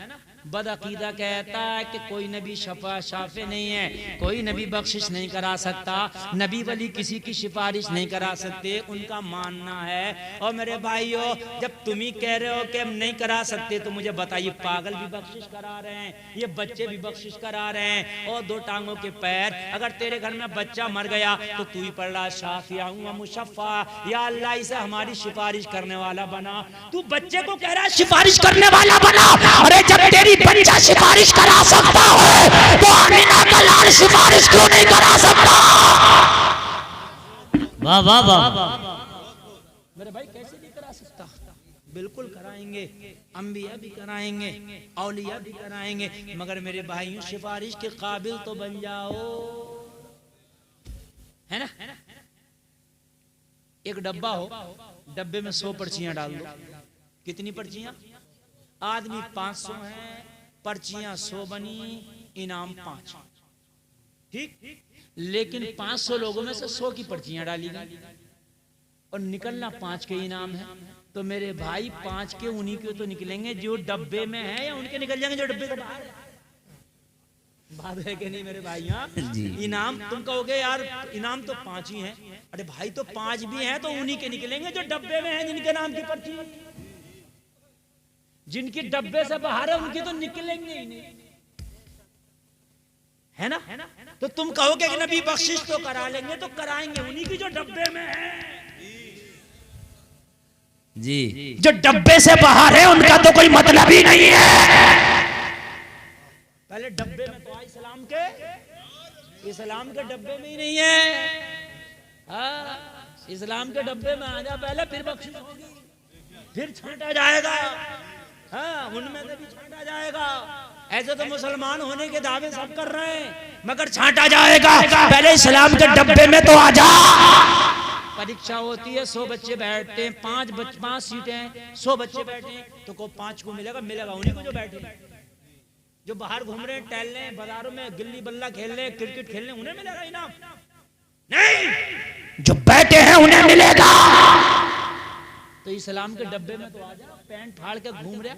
Speaker 4: बदअकीदा कहता है कि कोई नबी शाफे नहीं है, कोई नबी बख्शिश नहीं करा सकता, नबी वली किसी की सिफारिश नहीं करा सकते, उनका मानना है। और मेरे भाइयों, जब तुम ही कह रहे हो कि हम नहीं करा सकते तो मुझे बताइए, पागल भी बख्शिश करा रहे हैं, ये बच्चे भी बख्शिश करा रहे हैं, और दो टांगों के पैर। अगर तेरे घर में बच्चा मर गया तो तू ही पढ़ रहा शाफिया हूँ मुशफ़ा, या अल्लाह इसे हमारी सिफारिश करने वाला बना। तू बच्चे को कह रहा है सिफारिश करने वाला बना। अरे जब तेरी बच्चा सिफारिश करा सकता है तो आमिना का लाल सिफारिश क्यों नहीं करा सकता?
Speaker 2: वाह वाह वाह।
Speaker 4: मेरे भाई कैसे नहीं करा सकता? बिल्कुल कराएंगे, अंबिया भी कराएंगे, औलिया भी कराएंगे, मगर मेरे भाइयों सिफारिश के काबिल तो बन जाओ, है ना। एक डब्बा हो, डब्बे में 100 पर्चियां डाल दो। कितनी पर्चियां? आदमी 500 हैं, पर्चियां 100 बनी, इनाम 5। ठीक, लेकिन 500 लोगों में से 100 की पर्चियां डाली गई और निकलना 5 के इनाम है। तो मेरे भाई 5 के उन्हीं के तो निकलेंगे जो डब्बे में है, या उनके निकल जाएंगे जो डब्बे के बाहर है? बात है कि नहीं मेरे भाई? हाँ, इनाम तुम कहोगे यार इनाम तो 5 ही हैं। अरे भाई तो 5 भी हैं तो उन्हीं के निकलेंगे जो डब्बे में हैं, जिनके नाम की पर्ची। जिनकी डब्बे से बाहर है उनकी तो निकलेंगे ही नहीं, है ना। तो तुम कहोगे कि नबी बख्शिश तो करा लेंगे, तो कराएंगे उन्हीं की जो डब्बे में है
Speaker 2: जी।
Speaker 4: जो डब्बे से बाहर है उनका तो कोई मतलब ही नहीं है। पहले डब्बे में तो इस्लाम के डब्बे में ही नहीं है। हाँ, इस्लाम के डब्बे में आ जा पहले, फिर बख्शिश होगी, फिर छांटा जाएगा। हाँ, उनमें से भी छांटा जाएगा। ऐसे तो मुसलमान होने के दावे सब कर रहे हैं, मगर छांटा जाएगा। पहले इस्लाम के डब्बे में तो आ जा। परीक्षा होती है, 100 बच्चे बैठते हैं, 5 सीटें, 100 बच्चे बैठे हैं, तो को 5 को मिलेगा उन्हीं को जो बैठे, जो बाहर घूम रहे हैं, टहल रहे हैं, बाजारों में गिल्ली बल्ला खेल रहे हैं, क्रिकेट खेल रहे हैं, उन्हें मिलेगा इनाम? नहीं, जो बैठे हैं उन्हें मिलेगा। तो इस्लाम के डब्बे में तो आ जा। पैंट फाड़ के घूम रहा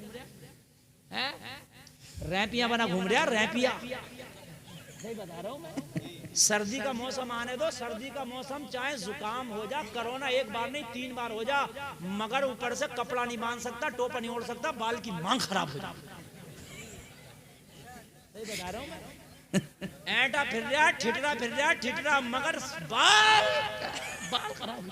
Speaker 4: है, रैपियां बना घूम रहा, रैपिया। सही बता रहा हूं मैं। सर्दी का मौसम आने दो, सर्दी का मौसम चाहे जुकाम हो जा, कोरोना 1 बार नहीं 3 बार हो जा, मगर ऊपर से कपड़ा नहीं बांध सकता, टोपा नहीं ओढ़ सकता, बाल की मांग खराब हो जाए। सही बता रहा हूं मैं। ऐटा फिर रहा, ठिठरा, मगर बाल खराब।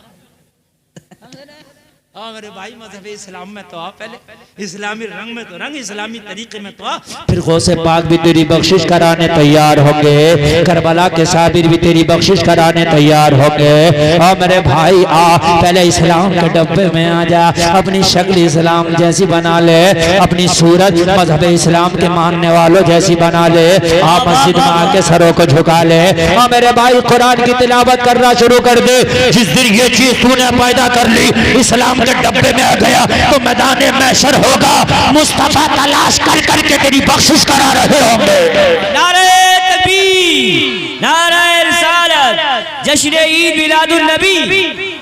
Speaker 4: हाँ मेरे भाई, मज़हब इस्लाम में तो आ, पहले इस्लामी रंग में तो रंग, इस्लामी तरीके में तो आ, फिर गौसे पाक भी तेरी बख्शिश कराने तैयार होंगे, करबला के साबिर भी तेरी बख्शिश कराने तैयार होंगे। और मेरे भाई आ, पहले इस्लाम के डब्बे में आ जा, अपनी शक्ल इस्लाम जैसी बना ले, अपनी सूरत मज़हब इस्लाम के मानने वालों जैसी बना ले। आप मस्जिद में आके सरों को झुका ले। और मेरे भाई कुरान की तिलावत करना शुरू कर दे। जिस दिन ये चीज तूने पैदा कर ली, इस्लाम के डब्बे में आ गया, तो मैदान महशर होगा, मुस्तफा तलाश कर करके तेरी बख्शिश करा रहे होंगे।
Speaker 2: नारे तकबीर, नारे रिसालत, जश्न ईद मिलादुन नबी,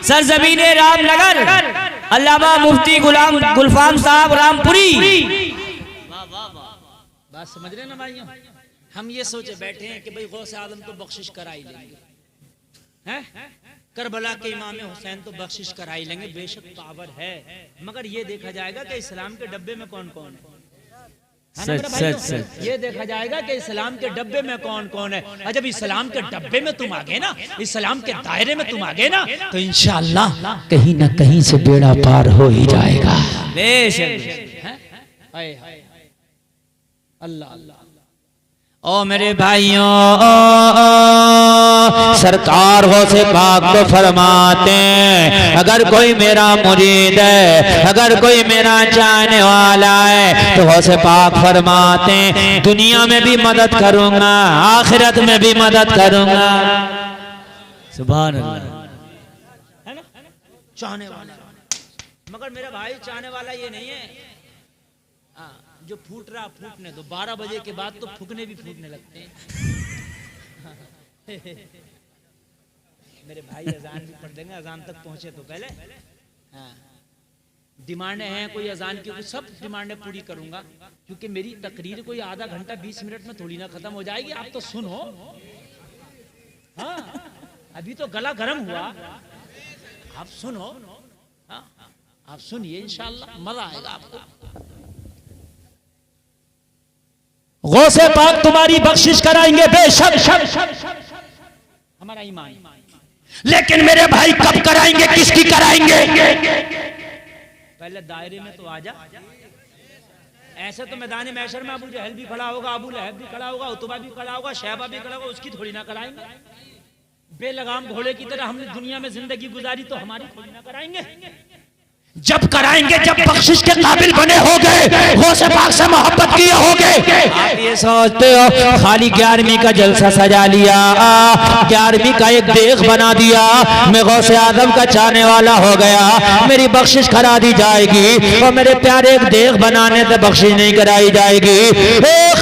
Speaker 2: सरजमीन रामनगर, अल्लामा मुफ्ती गुलफाम साहब रामपुरी।
Speaker 4: बात समझ रहे ना भाइयों? हम ये सोचे बैठे हैं कि भाई गौसे आदम तो बख्शिश करा ही लेंगे, हैं? करबला के इमाम हुसैन तो बख्शिश करा ही लेंगे, बेशक पावर है, मगर ये देखा जाएगा कि इस्लाम के डब्बे में कौन कौन है। है ना मेरे भाइयों? ये देखा जाएगा कि इस्लाम के डब्बे में कौन कौन है। और जब इस्लाम के डब्बे में तुम आ गए ना, इस्लाम के दायरे में तुम आ गए ना, तो इंशाअल्लाह
Speaker 1: कहीं ना कहीं से बेड़ा पार हो ही जाएगा।
Speaker 4: अल्लाह ओ मेरे भाइयों,
Speaker 1: सरकार गौसे पाक को फरमाते हैं, अगर कोई मेरा मुरीद है, अगर कोई मेरा चाहने वाला है, तो गौसे पाक फरमाते हैं दुनिया में भी मदद करूंगा, आखिरत में भी मदद करूंगा।
Speaker 2: सुभान अल्लाह।
Speaker 4: है ना, चाहने वाला। मगर मेरा भाई चाहने वाला ये नहीं है जो फूट रहा फूटने दो, 12 बजे के बाद तो फूकने भी फूटने लगते हैं। मेरे भाई अजान भी पढ़ देंगे, अजान तक पहुंचे तो पहले। हाँ, डिमांडें हैं कोई अजान की, कोई सब डिमांडें पूरी करूंगा, क्योंकि मेरी तकरीर कोई आधा घंटा 20 मिनट में थोड़ी ना खत्म हो जाएगी। आप तो सुनो, हाँ अभी तो गला गर्म हुआ, आप सुनो। हाँ आप सुनिए, इंशाअल्लाह मजा आएगा आपको।
Speaker 2: गौसे पाक तुम्हारी बख्शिश कराएंगे बेशक,
Speaker 4: हमारा ईमान।
Speaker 1: लेकिन मेरे भाई कब कराएंगे, किसकी कराएंगे?
Speaker 4: पहले दायरे में तो आ जा। ऐसे तो मैदान महशर में अबू जहल भी खड़ा होगा, अबू लहब भी खड़ा होगा, उतबा भी खड़ा होगा, शैबा भी खड़ा होगा, उसकी थोड़ी ना कराएंगे। बेलगाम घोड़े की तरह हमने दुनिया में जिंदगी गुजारी, तो हमारी थोड़ी ना कराएंगे।
Speaker 1: जब कराएंगे जब बख्शिश के काबिल बने होगे, गौसे पाक से मोहब्बत किए होगे। आप ये सोचते हो खाली 11वीं का जलसा सजा लिया, 11वीं का एक देख बना दिया, मैं गौसे आजम का चाहने वाला हो गया, मेरी बख्शिश करा दी जाएगी। और मेरे प्यारे एक देख बनाने से बख्शिश नहीं कराई जाएगी।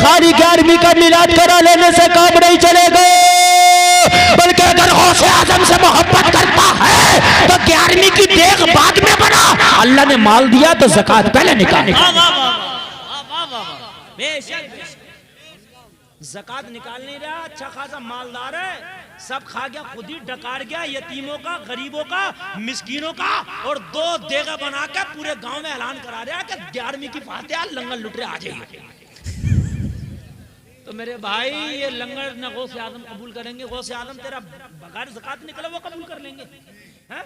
Speaker 1: खाली 11वीं का मिलाद करा लेने से काम नहीं चलेगा, बल्कि अगर गौसे आजम से मोहब्बत करता है तो 11वीं की देख बाद में बना। अल्लाह ने माल दिया तो ज़कात पहले निकाल।
Speaker 4: ज़कात निकाल नहीं रहा, अच्छा खासा मालदार है, सब खा गया, खुद ही डकार गया, यतीमों का, गरीबों का, मिस्कीनों का, और 2 देगा बना के पूरे गांव में ऐलान करा रहा है कि 11वीं की फातिहा लंगर लुटरे आ जाइए। तो मेरे भाई ये लंगर न गौसे आजम कबूल करेंगे, गौसे आजम तेरा बगैर ज़कात निकला वो कबूल कर लेंगे। हैं?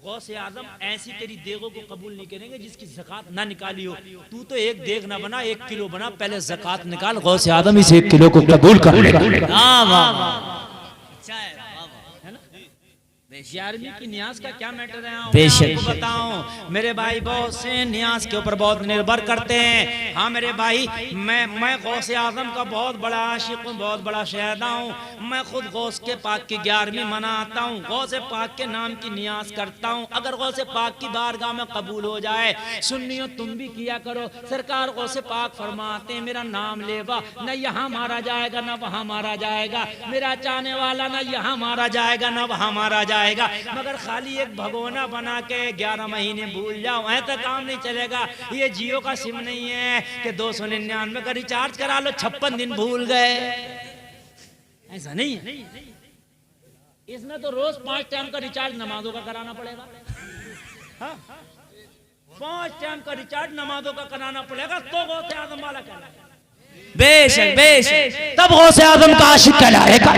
Speaker 4: गौसे आजम ऐसी तेरी देगों को कबूल नहीं करेंगे जिसकी ज़कात ना निकाली हो। तू तो एक देग ना बना, 1 किलो बना, पहले ज़कात निकाल, गौसे आजम इस 1 किलो को कबूल कर लेगा। 11वीं की न्याज का क्या मैटर है
Speaker 2: बेशक
Speaker 4: बताऊं मेरे भाई, बहुत से न्याज के ऊपर बहुत निर्भर करते हैं। हाँ मेरे भाई, मैं गौसे आजम का बहुत बड़ा आशिक हूँ, बहुत बड़ा शहदा हूँ। मैं खुद गौस के पाक की 11वीं मनाता हूँ, गौसे पाक के नाम की न्याज करता हूँ। अगर गौसे पाक की बारगाह में कबूल हो जाए, सुन्नियों तुम भी किया करो। सरकार गौसे पाक फरमाते हैं मेरा नाम लेवा, न यहाँ मारा जाएगा न वहाँ मारा जाएगा, मेरा चाहने वाला न यहाँ मारा जाएगा न वहाँ मारा जाएगा। मगर खाली एक भगोना बना के 11 महीने भूल जाओ, ऐसा काम नहीं चलेगा। ये जियो का सिम नहीं है कि 299 का रिचार्ज करा लो, 56 दिन भूल गए, ऐसा नहीं है। इसमें तो रोज 5 टाइम का रिचार्ज नमाजों का कराना पड़ेगा। हाँ? 5 टाइम का रिचार्ज नमाजों का कराना पड़ेगा, तो गौसे आजम वाला कहलाएगा।
Speaker 2: बेशक बेशक,
Speaker 1: तब गौसे आजम का आशिक कहलाएगा।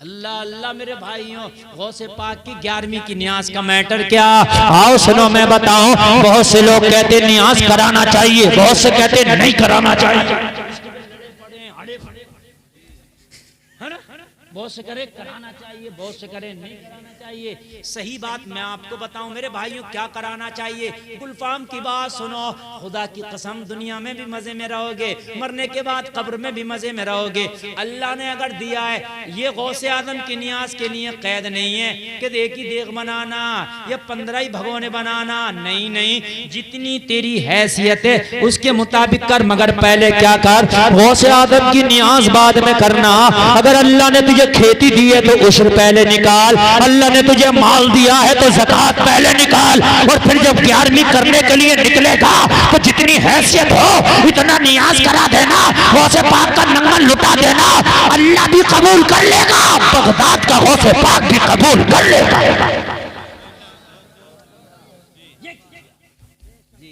Speaker 4: अल्लाह अल्लाह मेरे भाइयों, गौसे पाक की 11वीं की न्याज का मैटर
Speaker 1: क्या? आओ सुनो मैं बताऊं। बहुत से लोग कहते न्याज कराना चाहिए, बहुत से कहते नहीं कराना चाहिए।
Speaker 4: बहुत से करे कराना चाहिए, बहुत से करे नहीं कराना चाहिए। सही बात मैं आपको बताऊं मेरे भाइयों, क्या कराना चाहिए। गुलफाम की बात सुनो, खुदा की कसम दुनिया में भी मजे में रहोगे, मरने के बाद कब्र में भी मजे में रहोगे। अल्लाह ने अगर दिया है, ये गौसे आजम की न्याज के लिए कैद नहीं है कि एक ही देग बनाना या 15 ही भगोने बनाना, नहीं नहीं, जितनी तेरी हैसियत है उसके मुताबिक कर, मगर पहले क्या कर, गौसे आजम की न्याज बाद में करना। अगर अल्लाह ने तुझे खेती दी है तो उश्र पहले निकाल, अल्लाह ने तुझे माल दिया है तो ज़कात पहले निकाल, और फिर जब 11वीं करने के लिए निकलेगा तो जितनी हैसियत हो इतना नियाज करा देना, गौसे पाक का नंगा लुटा देना, अल्लाह भी कबूल कर लेगा, बगदाद का गौसे पाक भी कबूल कर लेगा।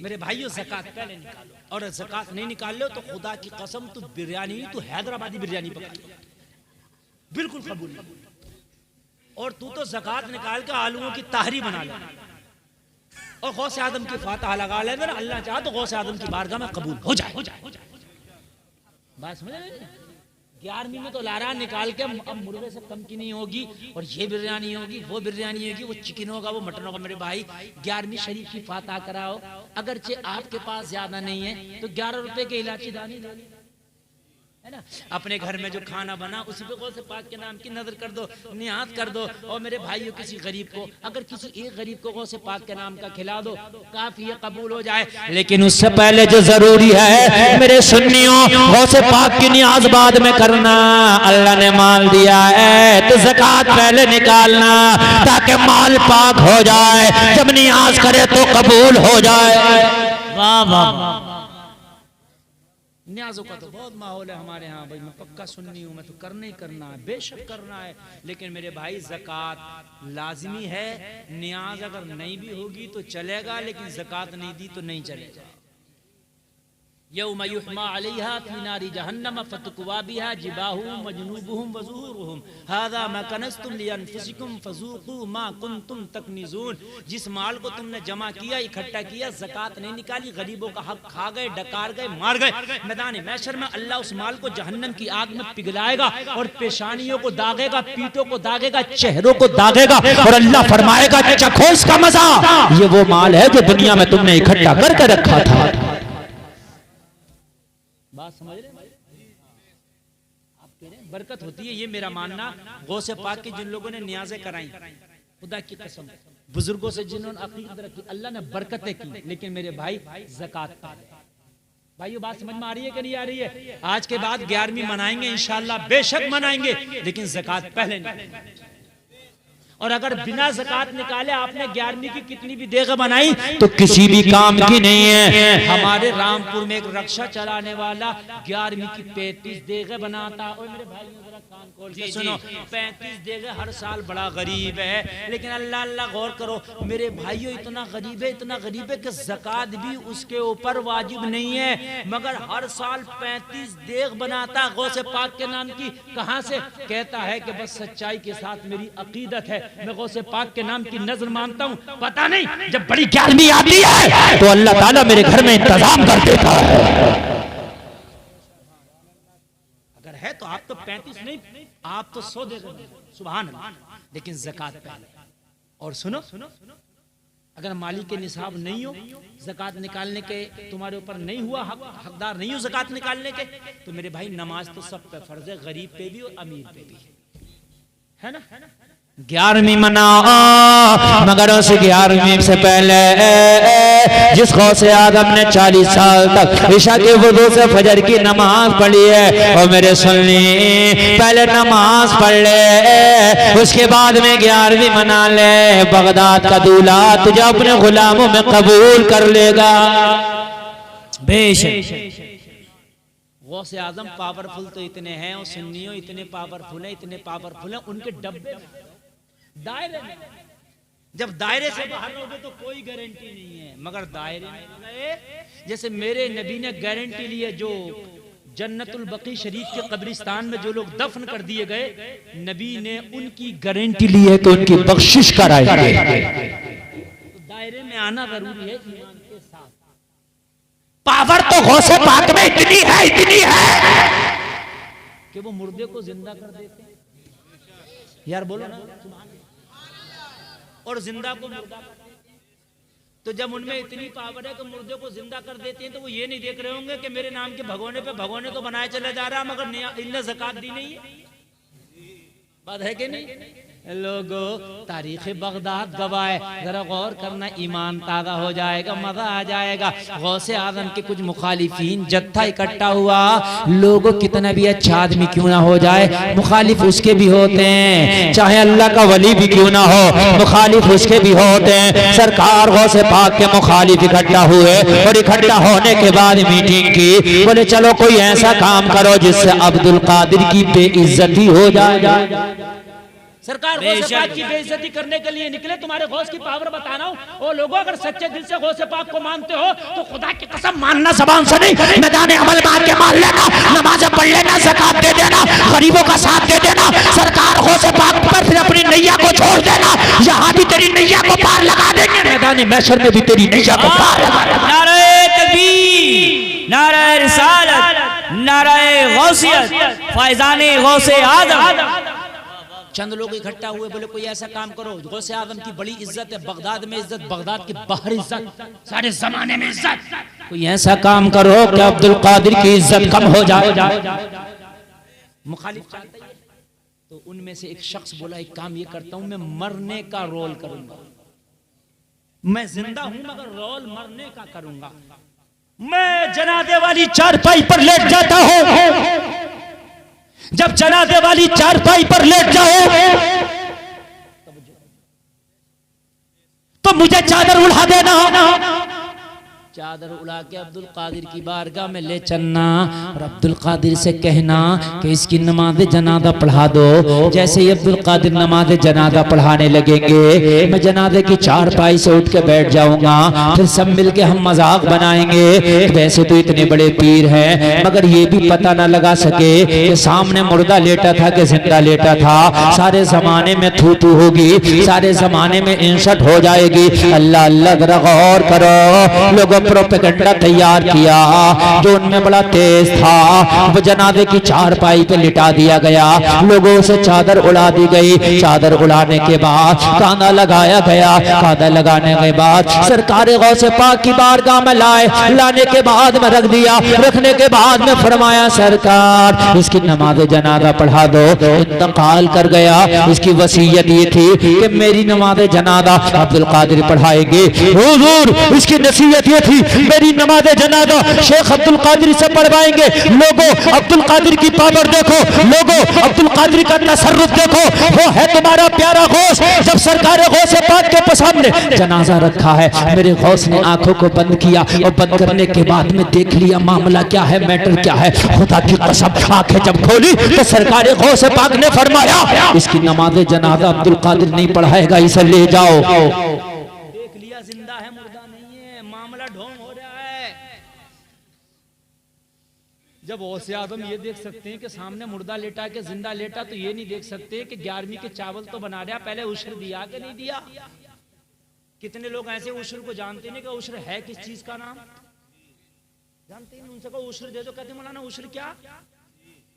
Speaker 4: मेरे मेरे भाइयों ज़कात पहले निकालो, और ज़कात नहीं निकाल लो तो खुदा की कसम तू बिरयानी, तू हैदराबादी बिरयानी पका बिल्कुल कबूल नहीं। और तू तो ज़कात निकाल के आलूओं की ताहरी बना ले और गौसे आदम की फातिहा लगा ले, अल्लाह चाहे तो गौसे आदम की बारगाह में कबूल हो जाए। बात समझ रहे? 11वीं में तो लारा निकाल के अब मुर्गे से कम की नहीं होगी, और ये बिरयानी होगी, वो बिरयानी होगी, वो चिकन होगा, वो मटन होगा। मेरे भाई 11वीं शरीफ की फातिहा कराओ, अगरचे आपके पास ज्यादा नहीं है तो 11 रुपए के इलायची दानी ले ली, है ना। अपने घर में जो खाना बना उसी पे गौसे पाक के नाम की नजर कर दो, नियात कर दो। और मेरे भाइयों किसी गरीब को, अगर किसी एक गरीब को गौसे पाक के नाम का खिला दो, काफी है, कबूल हो जाए। लेकिन उससे पहले जो जरूरी है मेरे सुन्नियों, गौसे पाक की नियाज बाद में करना। अल्लाह ने माल दिया है तो ज़कात पहले निकालना ताकि माल पाक हो जाए, जब नियाज करे तो कबूल हो जाए।
Speaker 2: वाह वाह।
Speaker 4: न्याजों का तो बहुत माहौल है हमारे यहाँ भाई, मैं पक्का सुन्नी हूँ, मैं तो करना ही करना है, बेशक करना है। लेकिन मेरे भाई ज़कात लाजिमी है, न्याज अगर नहीं भी होगी तो चलेगा, लेकिन ज़कात नहीं दी तो नहीं चलेगा। यौम युहमा अलैहा फी नारी जहन्नम फतकुवा बिहा जिबाहुम वजुनूबुहुम वज़ुहुरुहुम हाज़ा मा कनज़्तुम लिअनफुसिकुम फज़ूक़ू मा कुन्तुम तकनिज़ून। जिस माल को तुमने जमा किया, इकट्ठा किया, ज़कात नहीं निकाली, गरीबों का हक खा गए, डकार गए, मार गए, मैदान महशर में अल्लाह उस माल को जहन्नम की आग में पिघलाएगा और पेशानियों को दागेगा, पीठों को दागेगा, चेहरों को दागेगा, और अल्लाह फरमाएगा चखो इसका मजा, ये वो माल है जो दुनिया में तुमने इकट्ठा करके रखा था। बात समझ रहे? आप कह रहे हैं बरकत होती है, ये मेरा मानना। गौसे पाक की जिन लोगों ने नियाज़ें कराई, खुदा की कसम, बुजुर्गों से जिन्होंने अकीदत रखी, अल्लाह ने बरकतें की। लेकिन मेरे भाई ज़कात भाइयों, बात समझ में आ रही है कि नहीं आ रही है? आज के बाद 11वीं मनाएंगे इंशाअल्लाह, बेशक मनाएंगे, लेकिन ज़कात पहले नहीं। और अगर बिना ज़कात निकाले आपने 11वीं की कितनी भी देग बनाई तो किसी भी काम की नहीं है। हमारे रामपुर में एक रक्षा चलाने वाला 11वीं की 35 देगे बनाता। और मेरे भाई जरा कान खोल के सुनो, 35 देगे हर साल, बड़ा गरीब है। लेकिन अल्लाह अल्लाह गौर करो मेरे भाइयों, इतना गरीब है, इतना गरीब है कि ज़कात भी उसके ऊपर वाजिब नहीं है, मगर हर साल 35 देग बनाता गौसे पाक के नाम की। कहां से? कहता है कि बस सच्चाई के साथ मेरी अकीदत है, मैं गौसे पाक के नाम की नजर मानता हूँ। पता नहीं जब बड़ी 11वीं आती है तो अल्लाह ताला मेरे घर में इंतजाम कर देता है। अगर है तो आप तो 35 नहीं, आप तो 100 दे देंगे, सुभान अल्लाह। लेकिन ज़कात पहले। और सुनो, अगर मालिक के निसाब नहीं हो, ज़कात निकालने के तुम्हारे ऊपर नहीं हुआ, हकदार नहीं हो ज़कात निकालने के, तो मेरे भाई नमाज तो सब पे फर्ज है, गरीब पे भी और अमीर पे भी, है ना। 11वीं मनाओ, मगर उस 11वीं से पहले जिस गौसे आदम ने 40 साल तक इशा के वुज़ू से फजर की नमाज पढ़ी है, और मेरे सुन्नी पहले नमाज पढ़ ले, उसके बाद में 11वीं मना ले। बगदाद का दूल्हा तुझे अपने गुलामों में कबूल कर लेगा, बेशक। गौसे आजम पावरफुल तो इतने हैं, और सुन्नियों इतने पावरफुल हैं, इतने पावरफुल हैं, उनके डब्बे दायरे में, जब दायरे से बाहर रहोगे तो कोई गारंटी नहीं है, मगर दायरे में गए, जैसे मेरे नबी ने गारंटी ली है, जो जन्नतुल बकी शरीफ के कब्रिस्तान में जो लोग दफन कर दिए गए, नबी ने उनकी गारंटी ली है कि उनकी बख्शिश कराएंगे। तो दायरे में आना जरूरी है ईमान के साथ। पावर तो गौसे पाक में इतनी है कि वो मुर्दे को जिंदा कर देते हैं। यार बोलो ना, और जिंदा को मुर्दा कर देते हैं। तो जब उनमें इतनी पावर है कि मुर्दे को जिंदा कर देते हैं, तो वो ये नहीं देख रहे होंगे कि मेरे नाम के भगोने पे भगोने तो बनाए चले जा रहा, मगर इनने ज़कात दी नहीं है। बात है कि नहीं? लोगों, तारीख़ बगदाद गवाए, जरा गौर करना, ईमान ताज़ा हो जाएगा, मजा आ जाएगा। गौसे आज़म के कुछ मुखालिफीन जत्था इकट्ठा हुआ। लोगों, कितना भी अच्छा आदमी क्यों ना हो जाए, मुखालिफ उसके भी होते हैं, चाहे अल्लाह का वली भी क्यों ना हो, मुखालिफ उसके भी होते हैं। सरकार गौसे पाक के मुखालिफ इकट्ठा हुए, और इकट्ठा होने के बाद मीटिंग की, बोले चलो कोई ऐसा काम करो जिससे अब्दुल कादिर की बेइज्जती हो जाए।
Speaker 2: सरकार गौसे पाक की बेइज्जती करने के लिए निकले, तुम्हारे गौस की पावर बताना हूं। और लोगों अगर सच्चे दिल से गौसे पाक को मानते हो तो खुदा की कसम मानना जबान से नहीं, मैदान अमल में आके मान लेना, नमाज़ें पढ़ लेना, ज़कात दे देना, गरीबों का साथ दे देना। सरकार गौसे पाक पर फिर अपनी नैया को छोड़ देना, यहाँ भी तेरी नैया को पार लगा देंगे, मैदान महशर में भी तेरी नैया को पार लगा देंगे।
Speaker 4: नारे तकबीर, नारे रिसालत, नारे गौसियत, फैज़ाने गौसे आज़म।
Speaker 2: चंद लोग इकट्ठा हुए, बोले कोई ऐसा काम करो, गौसे आजम की बड़ी इज्जत है, बगदाद में इज्जत, बगदाद के बाहर इज्जत, सारे जमाने में इज्जत,
Speaker 4: कोई ऐसा काम करो कि अब्दुल कादिर की इज्जत कम हो जाए।
Speaker 2: मुखालिफ चाहते हैं। तो उनमें से एक शख्स बोला एक काम ये करता हूं, मैं मरने का रोल करूंगा, मैं जिंदा हूं मगर रोल मरने का करूंगा। मैं जनाजे वाली चारपाई पर लेट जाता हूं, जब जनाजे वाली चारपाई पर लेट जाओ तो मुझे चादर उड़ा देना, चादर उड़ा के अब्दुल कादिर की बारगाह में ले चलना और अब्दुल कादिर से कहना कि इसकी नमाज जनाजा पढ़ा दो। जैसे ही अब्दुल कादिर नमाज जनाजा पढ़ाने लगेंगे, मैं जनाजे की चारपाई से उठ के बैठ जाऊंगा, फिर सब मिलके हम मजाक बनाएंगे, वैसे तो इतने बड़े पीर हैं मगर ये भी पता ना लगा सके कि सामने मुर्दा लेटा था कि जिंदा लेटा था। सारे जमाने में थू थू होगी, सारे जमाने में इंसट हो जाएगी। अल्लाह अल्लाह जरा गौर करो, लोगों प्रोपेगेंडा तैयार किया जो उनमें बड़ा तेज था, वो जनाजे की चारपाई पे लिटा दिया गया, लोगों से चादर उड़ा दी गई। चादर उड़ाने के बाद कांधा लगाया गया, कांधा लगाने के बाद सरकार गौसे पाक की बारगाह में लाने के बाद में रख दिया, रखने के बाद में फरमाया सरकार इसकी नमाज जनाजा पढ़ा दो। इंतकाल कर गया। इसकी वसीयत ये थी कि मेरी नमाज जनाजा अब्दुल कादिर पढ़ाएंगे। हुजूर इसकी नसीहत ये थी मेरी नमाज जनाजा शेख अब्दुल कादिर से पढ़वाएंगे। लोगों अब्दुल कादिर की पावर देखो, लोगों अब्दुल कादिर का तसर्रुफ देखो, वो है तुम्हारा प्यारा गौस। जब सरकार गौसे पाक के सामने जनाजा रखा है, मेरे गौस ने आंखों को बंद किया और बंद करने के बाद में देख लिया मामला क्या है, मैटर क्या है। खुदा की कसम आंखें जब खोली तो सरकार गौसे पाक ने फरमाया इसकी नमाज जनाजा अब्दुल कादिर नहीं पढ़ाएगा, इसे ले जाओ। देख लिया जिंदा है मुर्दा नहीं है, मामला ढोंग हो रहा है। जब गौसे आजम ये देख सकते हैं कि सामने मुर्दा लेटा के जिंदा लेटा, तो ये नहीं देख सकते कि 11वीं के चावल तो बना रहा, पहले उश्र दिया कि नहीं दिया। कितने लोग ऐसे उश्र को जानते नहीं कि उश्र है किस चीज का नाम, जानते हैं। उनसे कहो उश्र दे दो, कहते मौलाना उश्र क्या,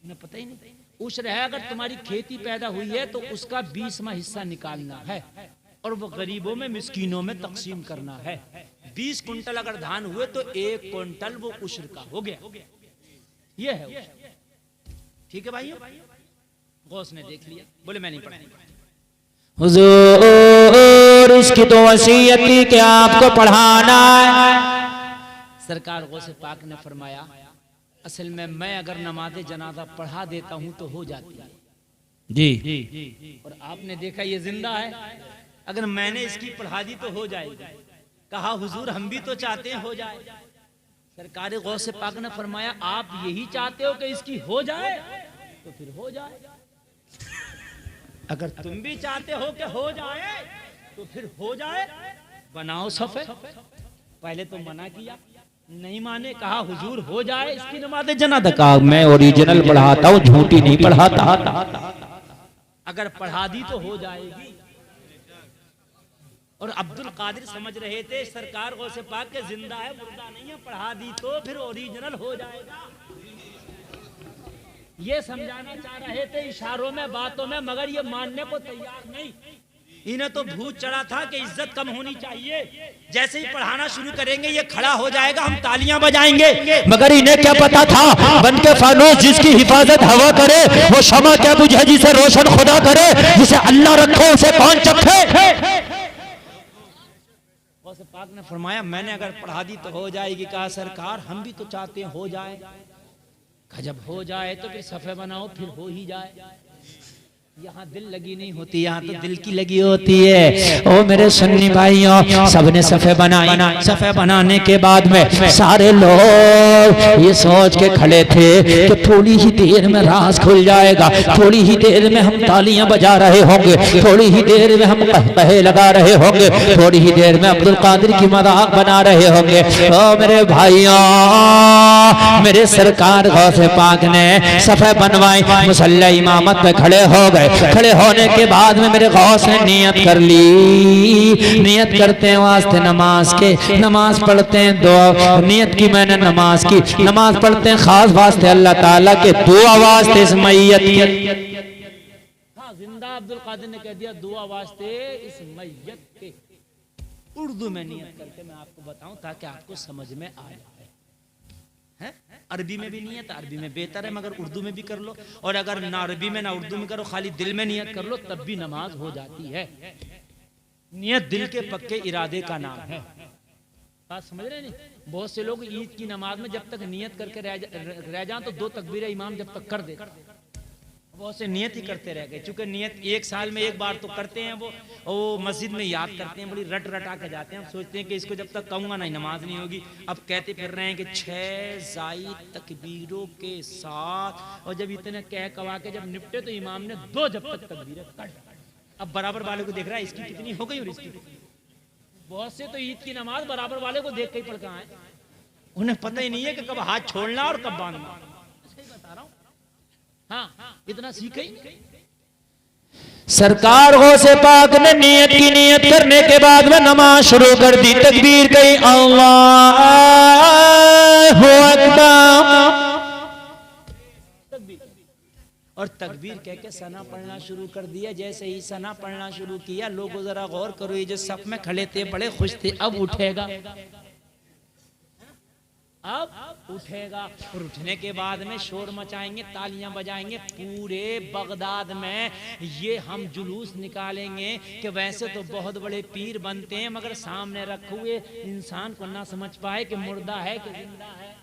Speaker 2: उन्हें पता ही नहीं। उश्र है अगर तुम्हारी खेती पैदा हुई है तो उसका 20वां हिस्सा निकालना है और वो गरीबों में मिस्कीनों में तकसीम करना है। 20 कुंटल अगर धान हुए तो 1 कुंटल वो उश्र का हो गया। ये है उश्र। ठीक है भाइयों, गौस ने देख लिया, बोले मैं नहीं पढ़ाऊंगा। हुजूर इसकी तो वसीयत थी कि आपको पढ़ाना है। सरकार गौसे पाक ने फरमाया असल में मैं अगर नमाज जनाजा पढ़ा देता हूं तो हो जाती है जी, और आपने देखा ये जिंदा है, अगर मैंने इसकी पढ़ा दी तो हो जाएगी। कहा हुजूर हम भी तो चाहते हैं हो जाए। सरकार गौसे पाक ने फरमाया आप यही चाहते हो कि इसकी हो जाए तो फिर हो जाए, अगर तुम भी चाहते हो कि हो जाए तो फिर हो जाए। बनाओ सफे, पहले तो मना किया, नहीं माने, कहा हुजूर हो जाए इसकी नमाज जनाजा। कहा मैं ओरिजिनल पढ़ाता हूँ, झूठी नहीं पढ़ाता, अगर पढ़ा दी तो हो जाएगी। और अब्दुल कादिर समझ रहे थे सरकार गौसे पाक के जिंदा है मुर्दा नहीं है, पढ़ा दी तो फिर ओरिजिनल हो जाएगा। ये समझाना चाह रहे थे इशारों में बातों में, मगर ये मानने को तैयार नहीं। इन्हें तो भूत चढ़ा था कि इज्जत कम होनी चाहिए, जैसे ही पढ़ाना शुरू करेंगे ये खड़ा हो जाएगा, हम तालियां बजाएंगे। मगर इन्हें क्या पता था बन के फानूस जिसकी हिफाजत हवा करे वो शमा क्या बुझे जिसे रोशन खुदा करे, जिसे अल्लाह रखो उसे कौन चखे। पाक ने फरमाया मैंने अगर पढ़ा दी तो हो जाएगी। कहा सरकार हम भी तो चाहते हैं हो जाए। कहा जब हो जाए तो फिर सफे बनाओ, फिर हो ही जाए। यहाँ दिल लगी नहीं होती, यहाँ तो दिल की लगी होती है। ओ मेरे सुन्नी भाइयों, सबने सफ़े बनाए। सफ़े बनाने के बाद में सारे लोग ये सोच के खड़े थे कि थोड़ी ही देर में राज खुल जाएगा, थोड़ी ही देर में हम तालियां बजा रहे होंगे, थोड़ी ही देर में हम कहकहे लगा रहे होंगे, थोड़ी ही देर में अब्दुल कादिर की मजाक बना रहे होंगे। ओ मेरे भाइयों, मेरे सरकार गौसे पाक ने सफ़े बनवाई, मुसल्ला इमामत में खड़े हो गए। खड़े होने के बाद में मेरे गौस ने नियत कर ली। नियत करते हैं वास्ते नमाज के, नमाज पढ़ते हैं दुआ, नियत की मैंने नमाज की, नमाज पढ़ते हैं खास वास्ते अल्लाह ताला के, दुआ वास्ते इस मैयत के। हाँ, जिंदा अब्दुल कादिर ने कह दिया दुआ वास्ते इस मैयत के। उर्दू में नियत करके मैं आपको बताऊं ताकि आपको समझ में आ जाए। अरबी में भी नियत, अरबी में बेहतर है, मगर उर्दू में भी कर लो, और अगर ना अरबी में ना उर्दू में करो, खाली दिल में नियत कर लो, तब भी नमाज हो जाती है। नियत दिल के पक्के इरादे का नाम है। बात समझ रहे नहीं? बहुत से लोग ईद की नमाज में जब तक नियत करके रह जाएं तो 2 तकबीर इमाम जब तक कर दे, बहुत से नियत ही करते रह गए। चूंकि नियत एक साल में एक बार तो करते हैं, वो मस्जिद में याद करते हैं, बड़ी रट रटा के जाते हैं। अब सोचते हैं कि इसको जब तक कहूँगा नहीं नमाज नहीं होगी। अब कहते फिर रहे हैं कि 6 ज़ायद तकबीरों के साथ, और जब इतने कह कवा के जब निपटे तो इमाम ने 2 जब तक तकबीरें कट। अब बराबर वाले को देख रहा है इसकी कितनी हो गई और इसकी कितनी। बहुत से तो ईद की नमाज बराबर वाले को देख के ही पढ़ के आए, उन्हें पता ही नहीं है कि कब हाथ छोड़ना और कब बांधना। सही बता रहा हूँ। हाँ, इतना सीखे ही। सरकार गौसे पाक ने नियत करने के बाद में नमाज शुरू कर दी। तकबीर कही, अल्लाहु अकबर, और तकबीर कह के सना पढ़ना शुरू कर दिया। जैसे ही सना पढ़ना शुरू किया, लोगों जरा गौर करो, ये जो सफ में खड़े थे बड़े खुश थे, अब उठेगा, अब उठेगा। और उठने के बाद में शोर मचाएंगे, तालियां बजाएंगे, पूरे बगदाद में ये हम जुलूस निकालेंगे कि वैसे तो बहुत बड़े पीर बनते हैं, मगर सामने रखे हुए इंसान को ना समझ पाए कि मुर्दा है कि जिंदा है।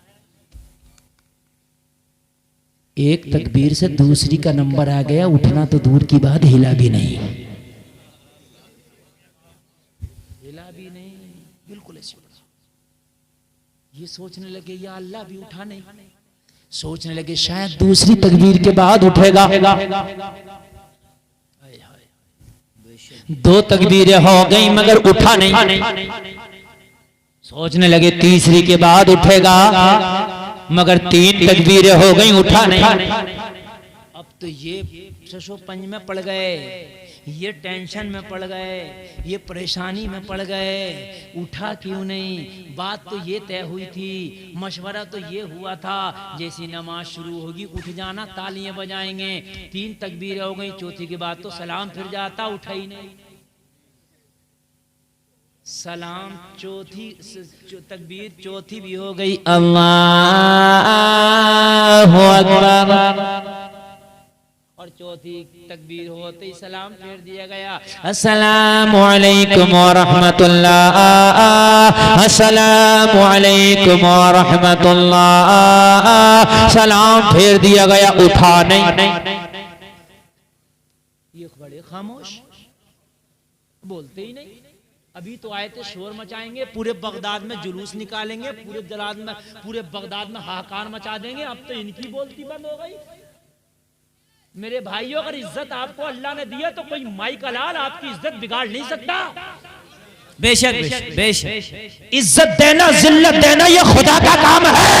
Speaker 2: एक तकबीर से दूसरी का नंबर आ गया, उठना तो दूर की बात, हिला भी नहीं, हिला भी नहीं, बिल्कुल ऐसे। ये सोचने लगे या अल्लाह भी उठा नहीं, सोचने लगे शायद दूसरी तकबीर के बाद उठेगा। 2 तकबीरें हो गई मगर उठा नहीं। सोचने लगे तीसरी के बाद उठेगा, मगर 3 तकबीरें हो गई, उठा नहीं। अब तो ये शशोपंज में पड़ गए, ये टेंशन में पड़ गए, ये परेशानी में पड़ गए, उठा क्यों नहीं। बात तो ये तय हुई थी, मशवरा तो ये हुआ था, जैसी नमाज शुरू होगी उठ जाना, तालियां बजाएंगे। 3 तकबीरें हो गई, चौथी के बाद तो सलाम फिर जाता, उठा ही नहीं। सलाम चौथी तकबीर चौथी भी हो गई, अल्लाहु अकबर, और चौथी तकबीर होते ही सलाम फेर दिया गया। अस्सलामु अलैकुम व रहमतुल्लाह, अस्सलामु अलैकुम व रहमतुल्लाह, सलाम फेर दिया गया, उठा नहीं। ये बड़े खामोश, बोलते ही नहीं। अभी तो आए थे, शोर मचाएंगे, पूरे बगदाद में जुलूस निकालेंगे, पूरे बगदाद में हाहाकार मचा देंगे। अब तो इनकी बोलती बंद हो गई। मेरे भाइयों, अगर इज्जत आपको अल्लाह ने दिया तो कोई माई का लाल आपकी इज्जत बिगाड़ नहीं सकता। बेशक बेशक इज्जत देना, जिल्लत देना ये खुदा का काम है।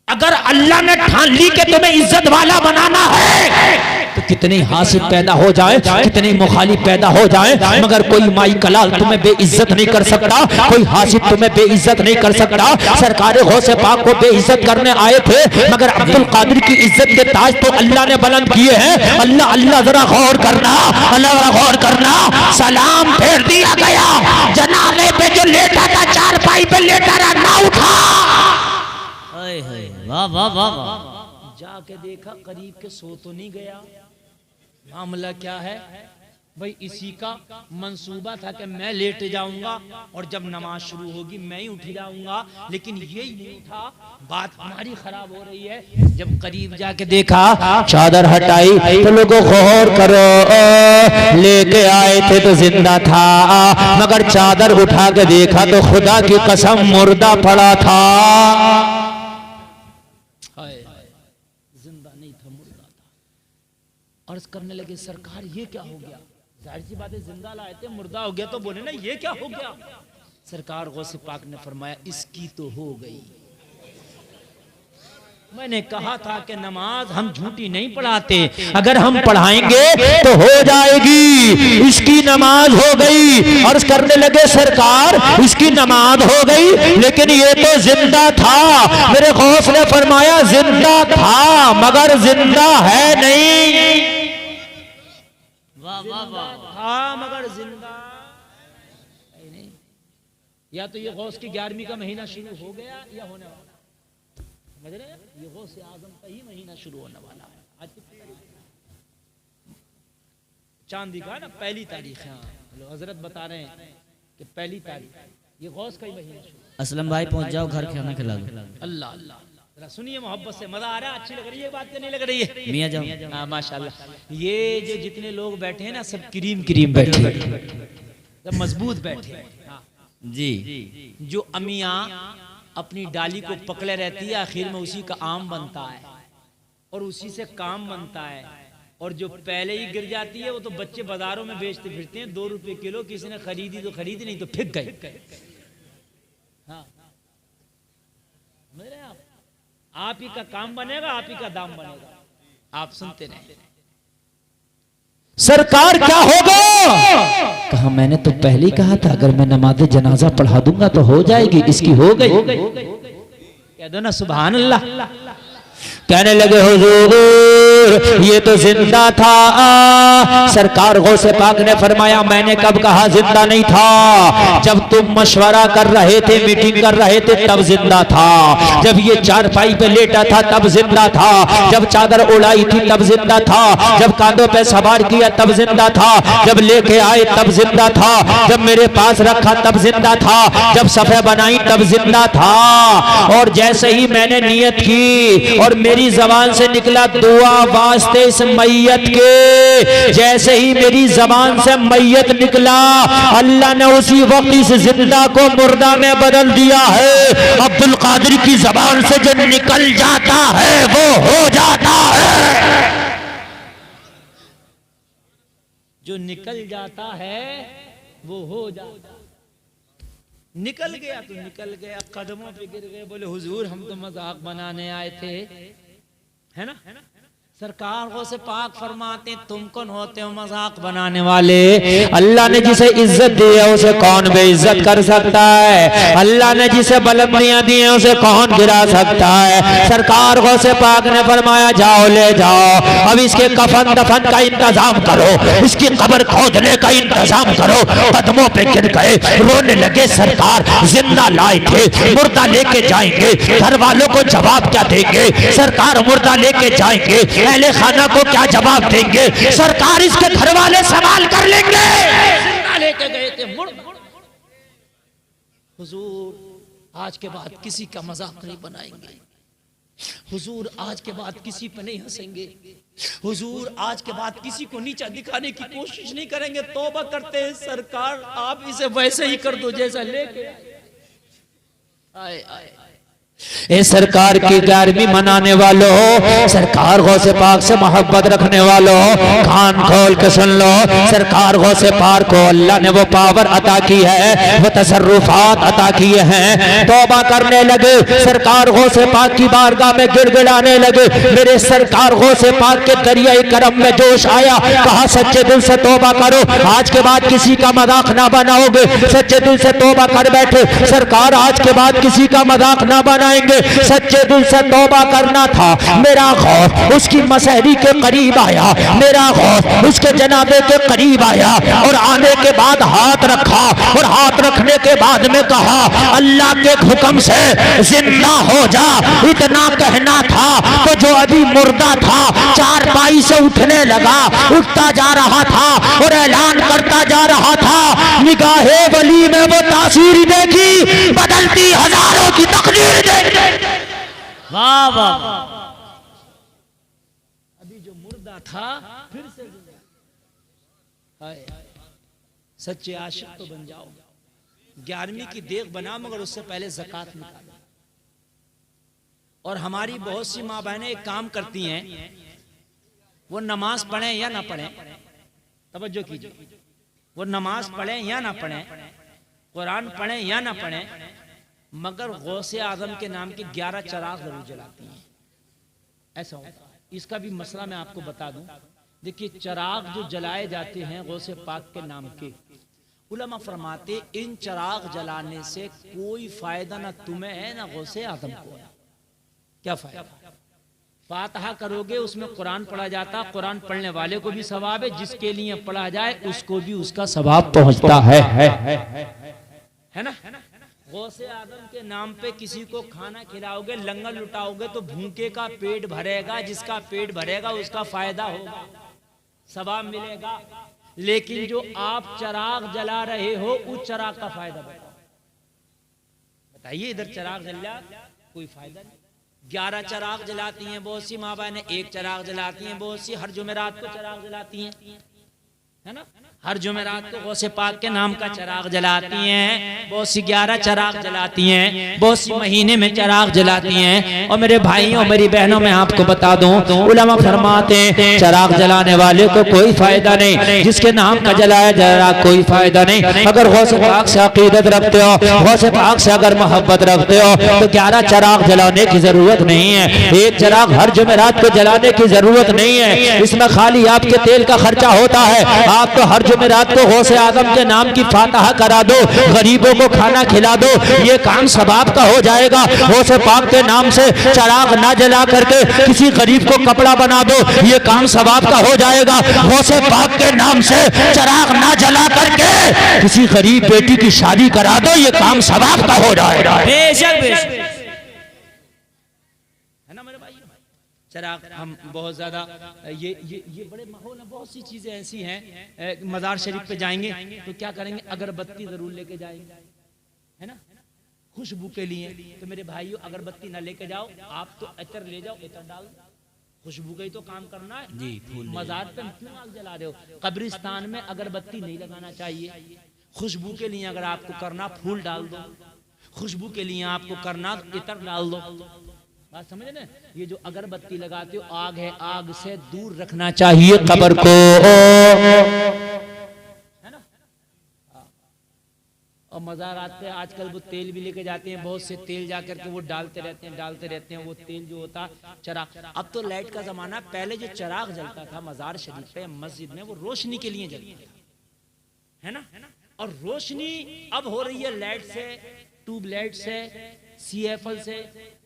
Speaker 2: अगर अल्लाह ने ठान ली कि तुम्हें इज्जत वाला बनाना है तो कितनी हासिल पैदा हो जाए, कितनी मुखालिफ पैदा हो जाए, मगर कोई माई कलाल तुम्हें बेइज्जत नहीं कर सकता, कोई हासिल तुम्हें बेइज्जत नहीं कर सकता। सरकार गौसे पाक को बेइज्जत करने आए थे, मगर अब्दुल कादिर की इज्जत के ताज तो अल्लाह ने बुलंद किए हैं। अल्लाह अल्लाह जरा गौर करना, अल्लाह जरा गौर करना। सलाम फेर दिया गया, जनाले पे जो लेटा था, चारपाई पे लेटा रहा, ना उठा। वाह वाह वाह, जाके देखा, करीब के सो तो नहीं गया। मामला क्या है? भाई इसी का मंसूबा था कि मैं लेट जाऊंगा और जब नमाज शुरू होगी मैं ही उठ जाऊंगा, लेकिन ये ही नहीं उठा। बात हमारी खराब हो रही है। जब करीब जाके देखा,
Speaker 1: चादर हटाई तो लोगों गौर करो, लेके आए थे तो जिंदा था, मगर चादर उठा के देखा तो खुदा की कसम मुर्दा पड़ा था।
Speaker 2: जिंदा नहीं था, मुर्दा था। अर्ज करने लगे सरकार ये क्या हो गया? जाहिर सी बात है, जिंदा लाए थे मुर्दा हो गया, तो बोले ना ये क्या हो गया? सरकार गौसे पाक ने फरमाया इसकी तो हो गई। मैंने कहा था कि नमाज हम झूठी नहीं पढ़ाते, अगर हम पढ़ाएंगे तो हो जाएगी। इसकी नमाज हो गई। अर्ज करने लगे सरकार इसकी नमाज हो गई, लेकिन ये तो जिंदा था। मेरे गौस ने फरमाया जिंदा था मगर जिंदा है नहीं। हाँ मगर जिंदा नहीं। या तो ये गौस की 11वीं का महीना शुरू हो गया या होने वाला, समझ रहे हैं? ये गौस आजम का ही महीना शुरू होने वाला है। आज कितनी तारीख है? चांदी का ना 1 तारीख है। हजरत बता रहे हैं कि 1 तारीख ये गौस का ही महीना शुरू।
Speaker 5: असलम भाई पहुंच जाओ, घर खाना खिला दो।
Speaker 2: अल्लाह अल्लाह, जरा सुनिए मोहब्बत से, मजा आ रहा है? अच्छी लग रही है बात कि नहीं लग रही है?
Speaker 5: मियां जाओ।
Speaker 2: हाँ माशाल्लाह। ये जो जितने लोग बैठे हैं ना सब क्रीम क्रीम बैठे, सब मजबूत बैठे।
Speaker 5: जी,
Speaker 2: जो अमियाँ अपनी डाली को पकड़े रहती है, आखिर में उसी का आम बनता है और उसी से काम बनता है। और जो पहले ही गिर जाती है वो तो बच्चे बाजारों में बेचते फिरते हैं 2 रुपए किलो। किसी ने खरीदी तो खरीदी, नहीं तो फेंक गई। हाँ समझ रहे हैं आप ही का काम बनेगा, आप ही का दाम बनेगा। आप सुनते रहे।
Speaker 1: सरकार क्या होगा? कहा मैंने तो पहले ही कहा था अगर मैं नमाज जनाजा पढ़ा दूंगा तो हो जाएगी। इसकी हो गई।
Speaker 2: कह दो ना सुभान अल्लाह।
Speaker 1: कहने लगे हुजूर ये तो जिंदा था। सरकार गौसे पाक ने फरमाया मैंने कब कहा जिंदा नहीं था? जब तुम मशवरा कर रहे थे, मीटिंग कर रहे थे, तब जिंदा था। जब ये चारपाई पे लेटा था तब जिंदा था। जब चादर उड़ाई थी तब जिंदा था। जब कांधों पे सवार किया तब जिंदा था। जब लेके आए तब जिंदा था। जब मेरे पास रखा तब जिंदा था। जब सफे बनाई तब जिंदा था। और जैसे ही मैंने नियत की और मेरी जबान से निकला दुआ वास्ते इस मैयत के, जैसे ही मेरी जबान से मैयत निकला अल्लाह ने उसी वक्त इस जिंदा को मुर्दा में बदल दिया है। अब्दुल कादिर की जबान से जो निकल जाता है वो हो जाता है।
Speaker 2: जो निकल जाता है वो हो जाता। निकल गया तो निकल गया, कदमों पे गिर गए, बोले हुजूर हम तो मजाक बनाने आए थे, है ना? सरकार को से पाक फरमाते तुम कौन होते हो मजाक बनाने वाले?
Speaker 1: अल्लाह ने जिसे इज्जत दी है उसे कौन बेइज्जत कर सकता है? अल्लाह ने जिसे बुलंदियां दी है उसे कौन गिरा सकता है? सरकार को से पाक ने फरमाया जाओ ले जाओ, अब इसके कफन दफन का इंतजाम करो, इसकी कब्र खोदने का इंतजाम करो। कदमों पे गिर गए, रोने लगे। सरकार जिंदा लाए थे, मुर्दा लेके जाएंगे, घर वालों को जवाब क्या देंगे? सरकार मुर्दा लेके जाएंगे, अहले खाना को क्या जवाब देंगे? सरकार इसके घर वाले सवाल कर लेंगे।
Speaker 2: जिंदा लेके गए थे हुजूर आज के बाद किसी का मजाक नहीं बनाएंगे। हुजूर आज के बाद किसी पे नहीं हंसेंगे। हुजूर आज के बाद किसी को नीचा दिखाने की कोशिश नहीं करेंगे। तौबा करते हैं सरकार, आप इसे वैसे ही कर दो जैसा लेके आए।
Speaker 1: ए सरकार की 11वीं मनाने वालों, सरकार गौसे पाक से मोहब्बत रखने वालों, कान खोल के सुन लो। सरकार गौसे पाक को अल्लाह ने वो पावर अता की है, वो तसर्रुफात अता किए हैं। तौबा करने लगे, सरकार गौसे पाक की बारगाह में गिड़गिड़ाने लगे। मेरे सरकार गौसे पाक के दरियाए करम में जोश आया। कहा सच्चे दिल से तौबा करो, आज के बाद किसी का मजाक ना बनाओगे। सच्चे दिल से तौबा कर बैठे। सरकार आज के बाद किसी का मजाक ना बना
Speaker 2: बनाएंगे। सच्चे दिल से तौबा करना था। मेरा गौस उसकी मसहरी के करीब आया, मेरा गौस उसके जनाबे के करीब आया और आने के बाद हाथ रखा और हाथ रखने के बाद में कहा अल्लाह के हुक्म से जिंदा हो जा। इतना कहना था तो जो अभी मुर्दा था चारपाई से उठने लगा, उठता जा रहा था और ऐलान करता जा रहा था। निगाहे वली में वो तासीर देखी, बदलती हजारों की तकदीर देखी।
Speaker 5: वाह वाह।
Speaker 2: अभी जो मुर्दा था फिर से हाय। सच्चे आशिक तो बन जाओ। 11वीं की देख बना मगर उससे पहले ज़कात निकालो। और हमारी बहुत सी माँ बहनें एक काम करती हैं, वो नमाज पढ़ें या ना पढ़ें, तवज्जो कीजिए, वो नमाज पढ़ें या ना पढ़ें, कुरान पढ़ें या ना पढ़ें, मगर गौसे आजम के नाम के 11 चिराग जरूर जलाती हैं। ऐसा होता है। इसका भी मसला मैं आपको बता दूं। देखिए, चिराग जो जलाए जाते हैं गौसे पाक के नाम के, उलमा फरमाते इन चिराग जलाने से कोई फायदा ना तुम्हें है ना गौसे आजम को। क्या फायदा? फातिहा करोगे उसमें कुरान पढ़ा जाता, कुरान पढ़ने वाले को भी सवाब है, जिसके लिए पढ़ा जाए उसको भी उसका सवाब पहुंचता है ना। गौसे आदम के नाम पे किसी को खाना खिलाओगे, लंगर लुटाओगे तो भूखे का पेट भरेगा, जिसका पेट भरेगा उसका फायदा होगा, सवाब मिलेगा। लेकिन जो आप चिराग जला रहे हो उस चिराग का फायदा बताइए। इधर चिराग जल जाए कोई फायदा नहीं। 11 चिराग जलाती हैं बहुत सी माँ बहनें, एक चिराग जलाती हैं बहुत सी, हर जुमेरात को चिराग जलाती हैं, है ना। हर जुमेरात को गौसे पाक के नाम का चिराग जलाती हैं बहुत सी, 11 चिराग जलाती हैं बहुत सी, महीने में चिराग जलाती हैं। और मेरे भाइयों मेरी बहनों मैं आपको बता दूं, उलमा फरमाते हैं चिराग जलाने वाले को कोई फायदा नहीं, जिसके नाम का जलाया जा कोई फायदा नहीं। अगर गौसे पाक से अकीदत रखते हो, गौसे पाक से अगर मोहब्बत रखते हो तो 11 चिराग जलाने की जरूरत नहीं है। एक चिराग हर जुमेरात को जलाने की जरूरत नहीं है। इसमें खाली आपके तेल का खर्चा होता है। आप तो हर जुमेरात को गौसे आजम के नाम की फातिहा करा दो, गरीबों को खाना खिला दो, ये काम सवाब का हो जाएगा। गौसे पाक के नाम से चिराग ना जला करके किसी गरीब को कपड़ा बना दो, ये काम सवाब का हो जाएगा। गौसे पाक के नाम से चिराग ना जला करके किसी गरीब बेटी की शादी करा दो, ये काम सवाब का हो जाएगा।
Speaker 5: बेशक बेशक।
Speaker 2: चिराग हम बहुत ज्यादा ये बड़े माहौल में बहुत सी चीजें ऐसी हैं। मजार शरीफ पे जाएंगे तो क्या करेंगे, अगरबत्ती जरूर लेके जाएंगे, है ना, खुशबू के लिए। तो मेरे भाइयों अगरबत्ती ना लेके जाओ, आप तो अतर ले जाओ, अतर डाल, खुशबू का ही तो काम करना है जी। मजार पे क्यों आग जला रहे हो? कब्रिस्तान में अगरबत्ती नहीं लगाना चाहिए। खुशबू के लिए अगर आपको करना फूल डाल दो, खुशबू के लिए आपको करना इतर डाल दो। बात समझे ना? ये जो अगरबत्ती लगाते हो आग है, आग से दूर रखना चाहिए कब्र को, है ना। और मज़ारात पे आजकल वो तेल भी लेके जाते हैं, बहुत से तेल जाकर के वो डालते रहते हैं वो तेल जो होता चिराग। अब तो लाइट का जमाना, पहले जो चिराग जलता था मजार शरीफ पे मस्जिद में वो रोशनी के लिए जलता था, है ना। और रोशनी अब हो रही है लाइट से, ट्यूबलाइट से, CFL से।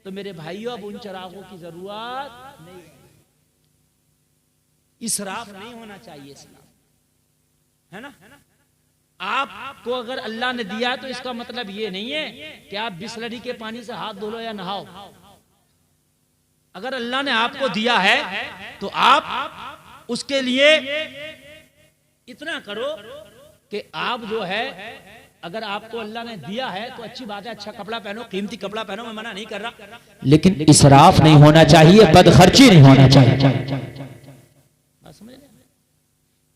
Speaker 2: तो मेरे भाइयों अब उन चिरागों की जरूरत नहीं, इसराफ नहीं होना चाहिए इस्लाम, है ना। आपको अगर अल्लाह ने दिया तो इसका मतलब ये नहीं है कि आप बिस्लरी के पानी से हाथ धो लो या नहाओ। अगर अल्लाह ने आपको दिया है तो आप उसके लिए इतना करो कि आप जो है, अगर आपको अल्लाह ने दिया है तो अच्छी बात है, अच्छा कपड़ा पहनो, कीमती कपड़ा पहनो, मैं मना नहीं कर रहा, लेकिन इसराफ नहीं होना चाहिए, बदखर्ची नहीं होना चाहिए। बात समझ रहे?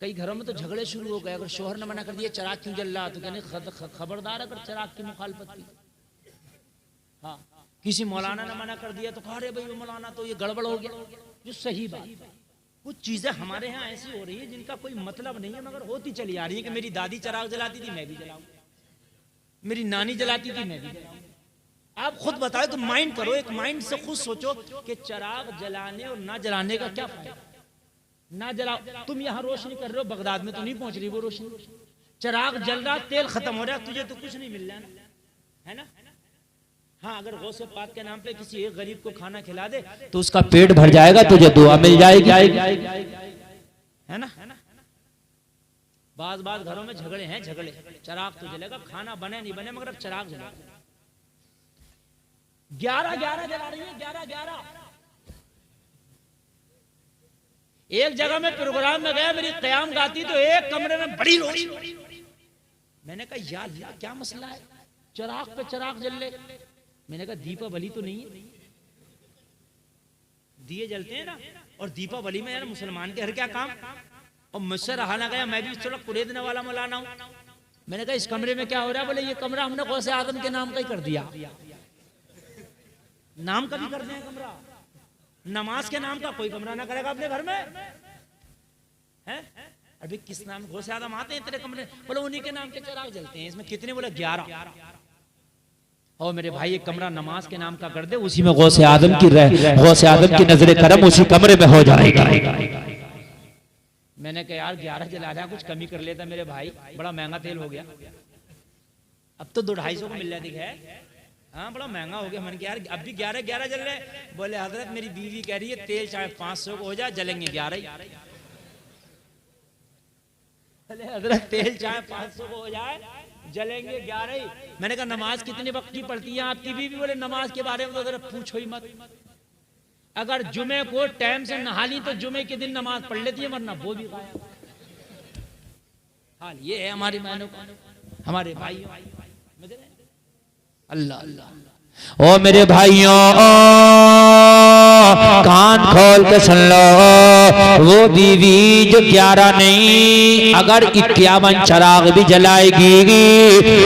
Speaker 2: कई घरों में तो झगड़े शुरू हो गए। अगर शोहर ने मना कर दिया चिराग क्यों जल रहा, तो कहने खबरदार अगर चिराग की मुखालफत की। हाँ, किसी मौलाना ने मना कर दिया तो कहा, अरे भाई वो मौलाना तो ये गड़बड़ हो गया। जो सही बात, कुछ चीजें हमारे यहाँ ऐसी हो रही है जिनका कोई मतलब नहीं है मगर होती चली आ रही है। कि मेरी दादी चिराग जलाती थी मैं भी जलाऊं, मेरी नानी जलाती थी मैं भी जलाऊं। आप खुद बताओ, तो माइंड करो, एक माइंड से खुद सोचो कि चिराग जलाने और ना जलाने का क्या फायदा। ना जलाओ, तुम यहाँ रोशनी कर रहे हो, बगदाद में तो नहीं पहुंच रही वो रोशनी। चिराग जल रहा, तेल खत्म हो रहा, तुझे तो कुछ नहीं मिल रहा, है ना। हाँ, अगर गौसे पाक के नाम पे किसी एक गरीब को खाना खिला दे तो उसका पेट भर जाएगा, तुझे दुआ मिल जाएगी, है ना। बाज घरों में झगड़े हैं, झगड़े, चिराग तो जलेगा, खाना बने नहीं बने मगर अब चिराग जलेगा। 11 जला रही है, 11। एक जगह में प्रोग्राम में गया, मेरी क़याम गाती तो एक कमरे में बड़ी रोशनी। मैंने कहा यार क्या मसला है, चिराग पे चिराग जल ले। मैंने कहा दीपावली तो नहीं है, दिए जलते हैं ना, और दीपावली में यार मुसलमान के हर क्या काम। और मुझसे रहा ना गया, मैं भी थोड़ा कुरेदने वाला मौलाना हूं। मैंने कहा इस कमरे में क्या हो रहा है? बोले ये कमरा हमने गौसे आदम के नाम का ही कर दिया। नाम का भी कर दिया कमरा, नमाज के नाम का कोई कमरा ना करेगा अपने घर में, है? अभी किस नाम गौसे आदम आते हैं तेरे कमरे? बोले उन्हीं के नाम के चिराग जलते हैं। इसमें कितने? बोले 11। और मेरे भाई एक कमरा नमाज के नाम का कर दे, उसी में गौसे आदम की नजरे करम उसी कमरे में हो जाएगा। मैंने कहा यार 11 जला रहा, कुछ कमी कर लेता मेरे भाई, बड़ा महंगा तेल हो गया। अब तो 200-250 को मिल रहा है, हाँ बड़ा महंगा हो गया। मैंने कहा यार अब भी 11 जल रहे। बोले हजरत मेरी बीवी कह रही है तेल चाहे 500 को हो जाए, जलेंगे 11 ही। बोले हजरत तेल चाहे 500 को हो जाए, जलेंगे 11 ही। मैंने कहा नमाज कितने वक्त की पढ़ती है आपकी बीवी? बोले नमाज के बारे में तो जरा पूछो ही मत। अगर जुमे को टाइम से नहा ली तो जुमे के दिन नमाज पढ़ लेती है, वरना वो भी गायब। हाल ये है हमारी बहनों का, हमारे भाइयों। अल्लाह
Speaker 4: ओ मेरे भाइयों कान खोल के सुन लो, वो बीवी जो 11 नहीं, अगर 51 चिराग भी जलाएगी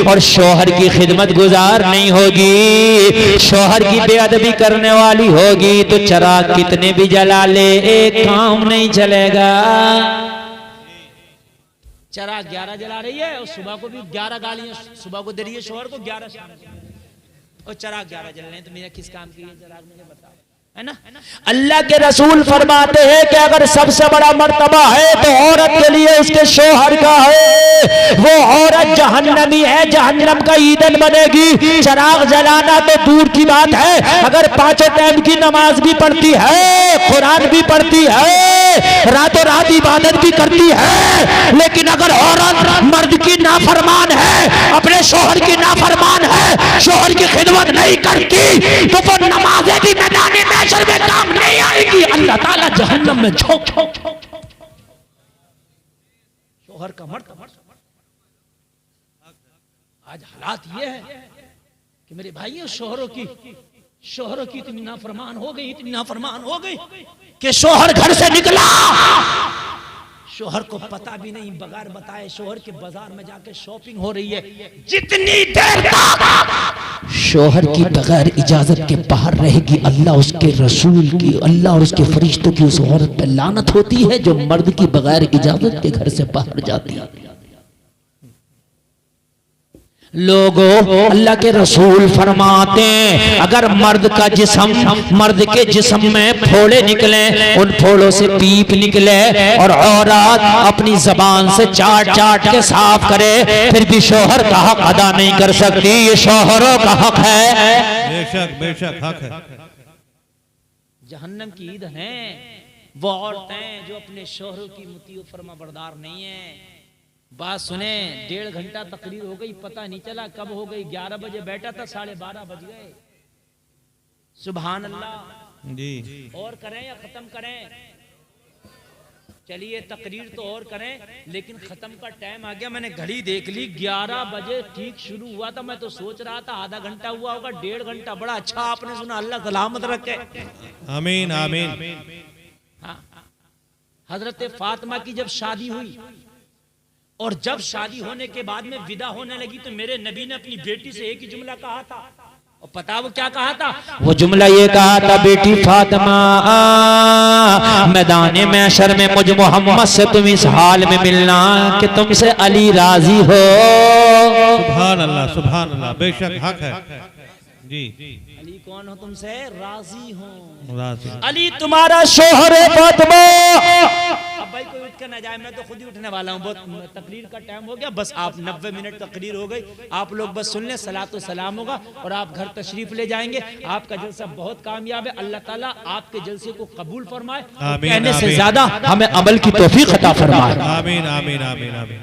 Speaker 4: और शोहर की खिदमत गुजार नहीं होगी, शोहर की बेअदबी करने वाली होगी, तो चिराग कितने भी जला ले एक काम नहीं चलेगा।
Speaker 2: चिराग 11 जला रही है और सुबह को भी 11 गालियां सुबह को दे रही है शोहर को, 11 शाम को, और चिराग 11 जल रहे हैं, तो मेरा किस काम की है चिराग? मुझे बताओ, है ना।
Speaker 4: अल्लाह के रसूल फरमाते हैं कि अगर सबसे बड़ा मर्तबा है तो औरत के लिए उसके शोहर का है। वो औरत जहन्नमी है, जहन्नम का ईंधन बनेगी। चिराग जलाना तो दूर की बात है, अगर 5 टाइम की नमाज भी पढ़ती है, कुरान भी पढ़ती है, रातों रात इबादत भी करती है, लेकिन अगर औरत मर्द की नाफरमान है, अपने शोहर की नाफरमान है, शोहर की खिदमत नहीं करती, तो वो नमाजें भी मैदानी महशर में काम नहीं आएगी। अल्लाह ताला जहन्नम में झोंक
Speaker 2: शोहर का मर्द। आज हालात ये है कि मेरे भाइयों शोहरों की इतनी नाफरमान हो गई कि शोहर घर से निकला, शोहर को पता भी नहीं, बगैर बताए शोहर के बाजार में जाके शॉपिंग हो रही है। जितनी देर तक
Speaker 4: शोहर की बगैर इजाजत के बाहर रहेगी, अल्लाह उसके रसूल की, अल्लाह और उसके फरिश्तों की उस औरत पर लानत होती है जो मर्द की बगैर इजाजत के घर से बाहर जाती है। लोगों, अल्लाह के रसूल फरमाते हैं अगर मर्द के जिस्म में फोड़े निकले, उन फोड़ों से पीप निकले और औरत अपनी जबान से चाट के साफ करे, फिर भी शोहर का हक अदा नहीं कर सकती। ये शोहरों का हक है,
Speaker 3: बेशक हक है।
Speaker 2: जहन्नम की ईद है वो औरतें जो अपने शोहरों की मुतीअ फरमा बरदार नहीं है। बात सुने, 1.5 घंटा तकरीर हो गई, पता नहीं चला कब हो गई। 11 बजे बैठा था, 12:30 बज गए। सुभान अल्लाह
Speaker 3: जी।
Speaker 2: और करें या खत्म करें? चलिए तकरीर तो और करें, लेकिन खत्म का टाइम आ गया। मैंने घड़ी देख ली, 11 बजे ठीक शुरू हुआ था। मैं तो सोच रहा था आधा घंटा हुआ होगा, 1.5 घंटा। बड़ा अच्छा आपने सुना, अल्लाह सलामत रखे।
Speaker 3: आमीन आमीन।
Speaker 2: हाँ, हजरत फातिमा की जब शादी हुई और जब शादी होने के बाद में विदा होने लगी, तो मेरे नबी ने अपनी बेटी से एक ही जुमला कहा था, और पता वो क्या कहा था?
Speaker 4: वो जुमला ये कहा था, बेटी फातिमा मैदान महशर में मुझ मोहम्मद से तुम इस हाल में मिलना कि तुमसे अली राजी हो।
Speaker 3: सुभान अल्लाह, सुभान अल्लाह, बेशक हक है जी।
Speaker 2: अली कौन हो तुमसे? राजी हूँ।
Speaker 3: राजी।
Speaker 4: अली तुम्हारा शोहर है फातिमा।
Speaker 2: अब भाई कोई उठ कर ना जाए, मैं तो खुद ही उठने वाला हूँ। बहुत तकरीर का टाइम हो गया, बस आप 90 मिनट तकरीर हो गई, आप लोग बस सुन लें, सलात व सलाम होगा और आप घर तशरीफ ले जाएंगे। आपका जलसा बहुत कामयाब है, अल्लाह ताला आपके जलसे को कबूल फरमाए,
Speaker 3: आमीन,
Speaker 2: कहने से
Speaker 3: आमीन।
Speaker 2: ज्यादा हमें अमल की तौफीक अता फरमाए।
Speaker 3: आमीन आमीन आमीन आमीन।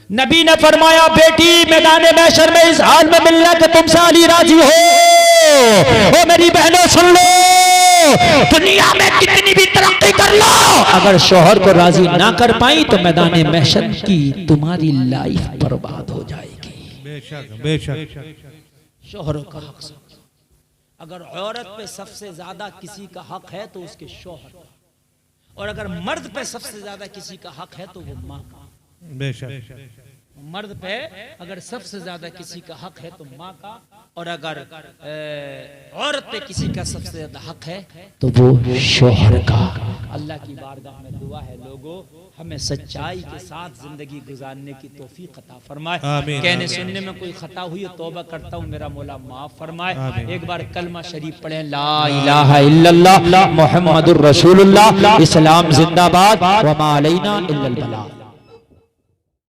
Speaker 4: नबी ने फरमाया बेटी मैदान महशर में इस हाल में मिलना कि तुमसे अली राजी हो। ओ मेरी बहनों सुन लो, दुनिया में कितनी भी तरक्की कर लो, अगर शोहर को राजी ना कर पाई तो मैदान महशर की तुम्हारी लाइफ बर्बाद हो जाएगी।
Speaker 3: बेशक बेशक।
Speaker 2: शोहरों का हक समझो। अगर औरत पे सबसे ज्यादा किसी का हक है तो उसके शोहर का, और अगर मर्द पे सबसे ज्यादा किसी का हक है तो वो माँ का।
Speaker 3: बेशक।
Speaker 2: मर्द पे अगर सबसे ज्यादा किसी का हक है तो माँ का, और अगर औरत पे किसी का सबसे ज्यादा हक है
Speaker 4: तो वो शोहर का।
Speaker 2: अल्लाह की बारगाह में दुआ है लोगों, हमें सच्चाई के साथ जिंदगी गुजारने की तौफीक अता फरमाए।
Speaker 3: आमीन,
Speaker 2: कहने
Speaker 3: आमीन।
Speaker 2: सुनने में कोई खता हुई है तौबा करता हूँ, मेरा मौला माफ फरमाए।
Speaker 3: आमीन।
Speaker 2: एक बार कलमा शरीफ पढ़ें, ला
Speaker 4: इलाहा इल्लल्लाह मुहम्मदुर रसूलुल्लाह, इस्लाम जिंदाबाद, व मा अलैना इल्लल बलाग।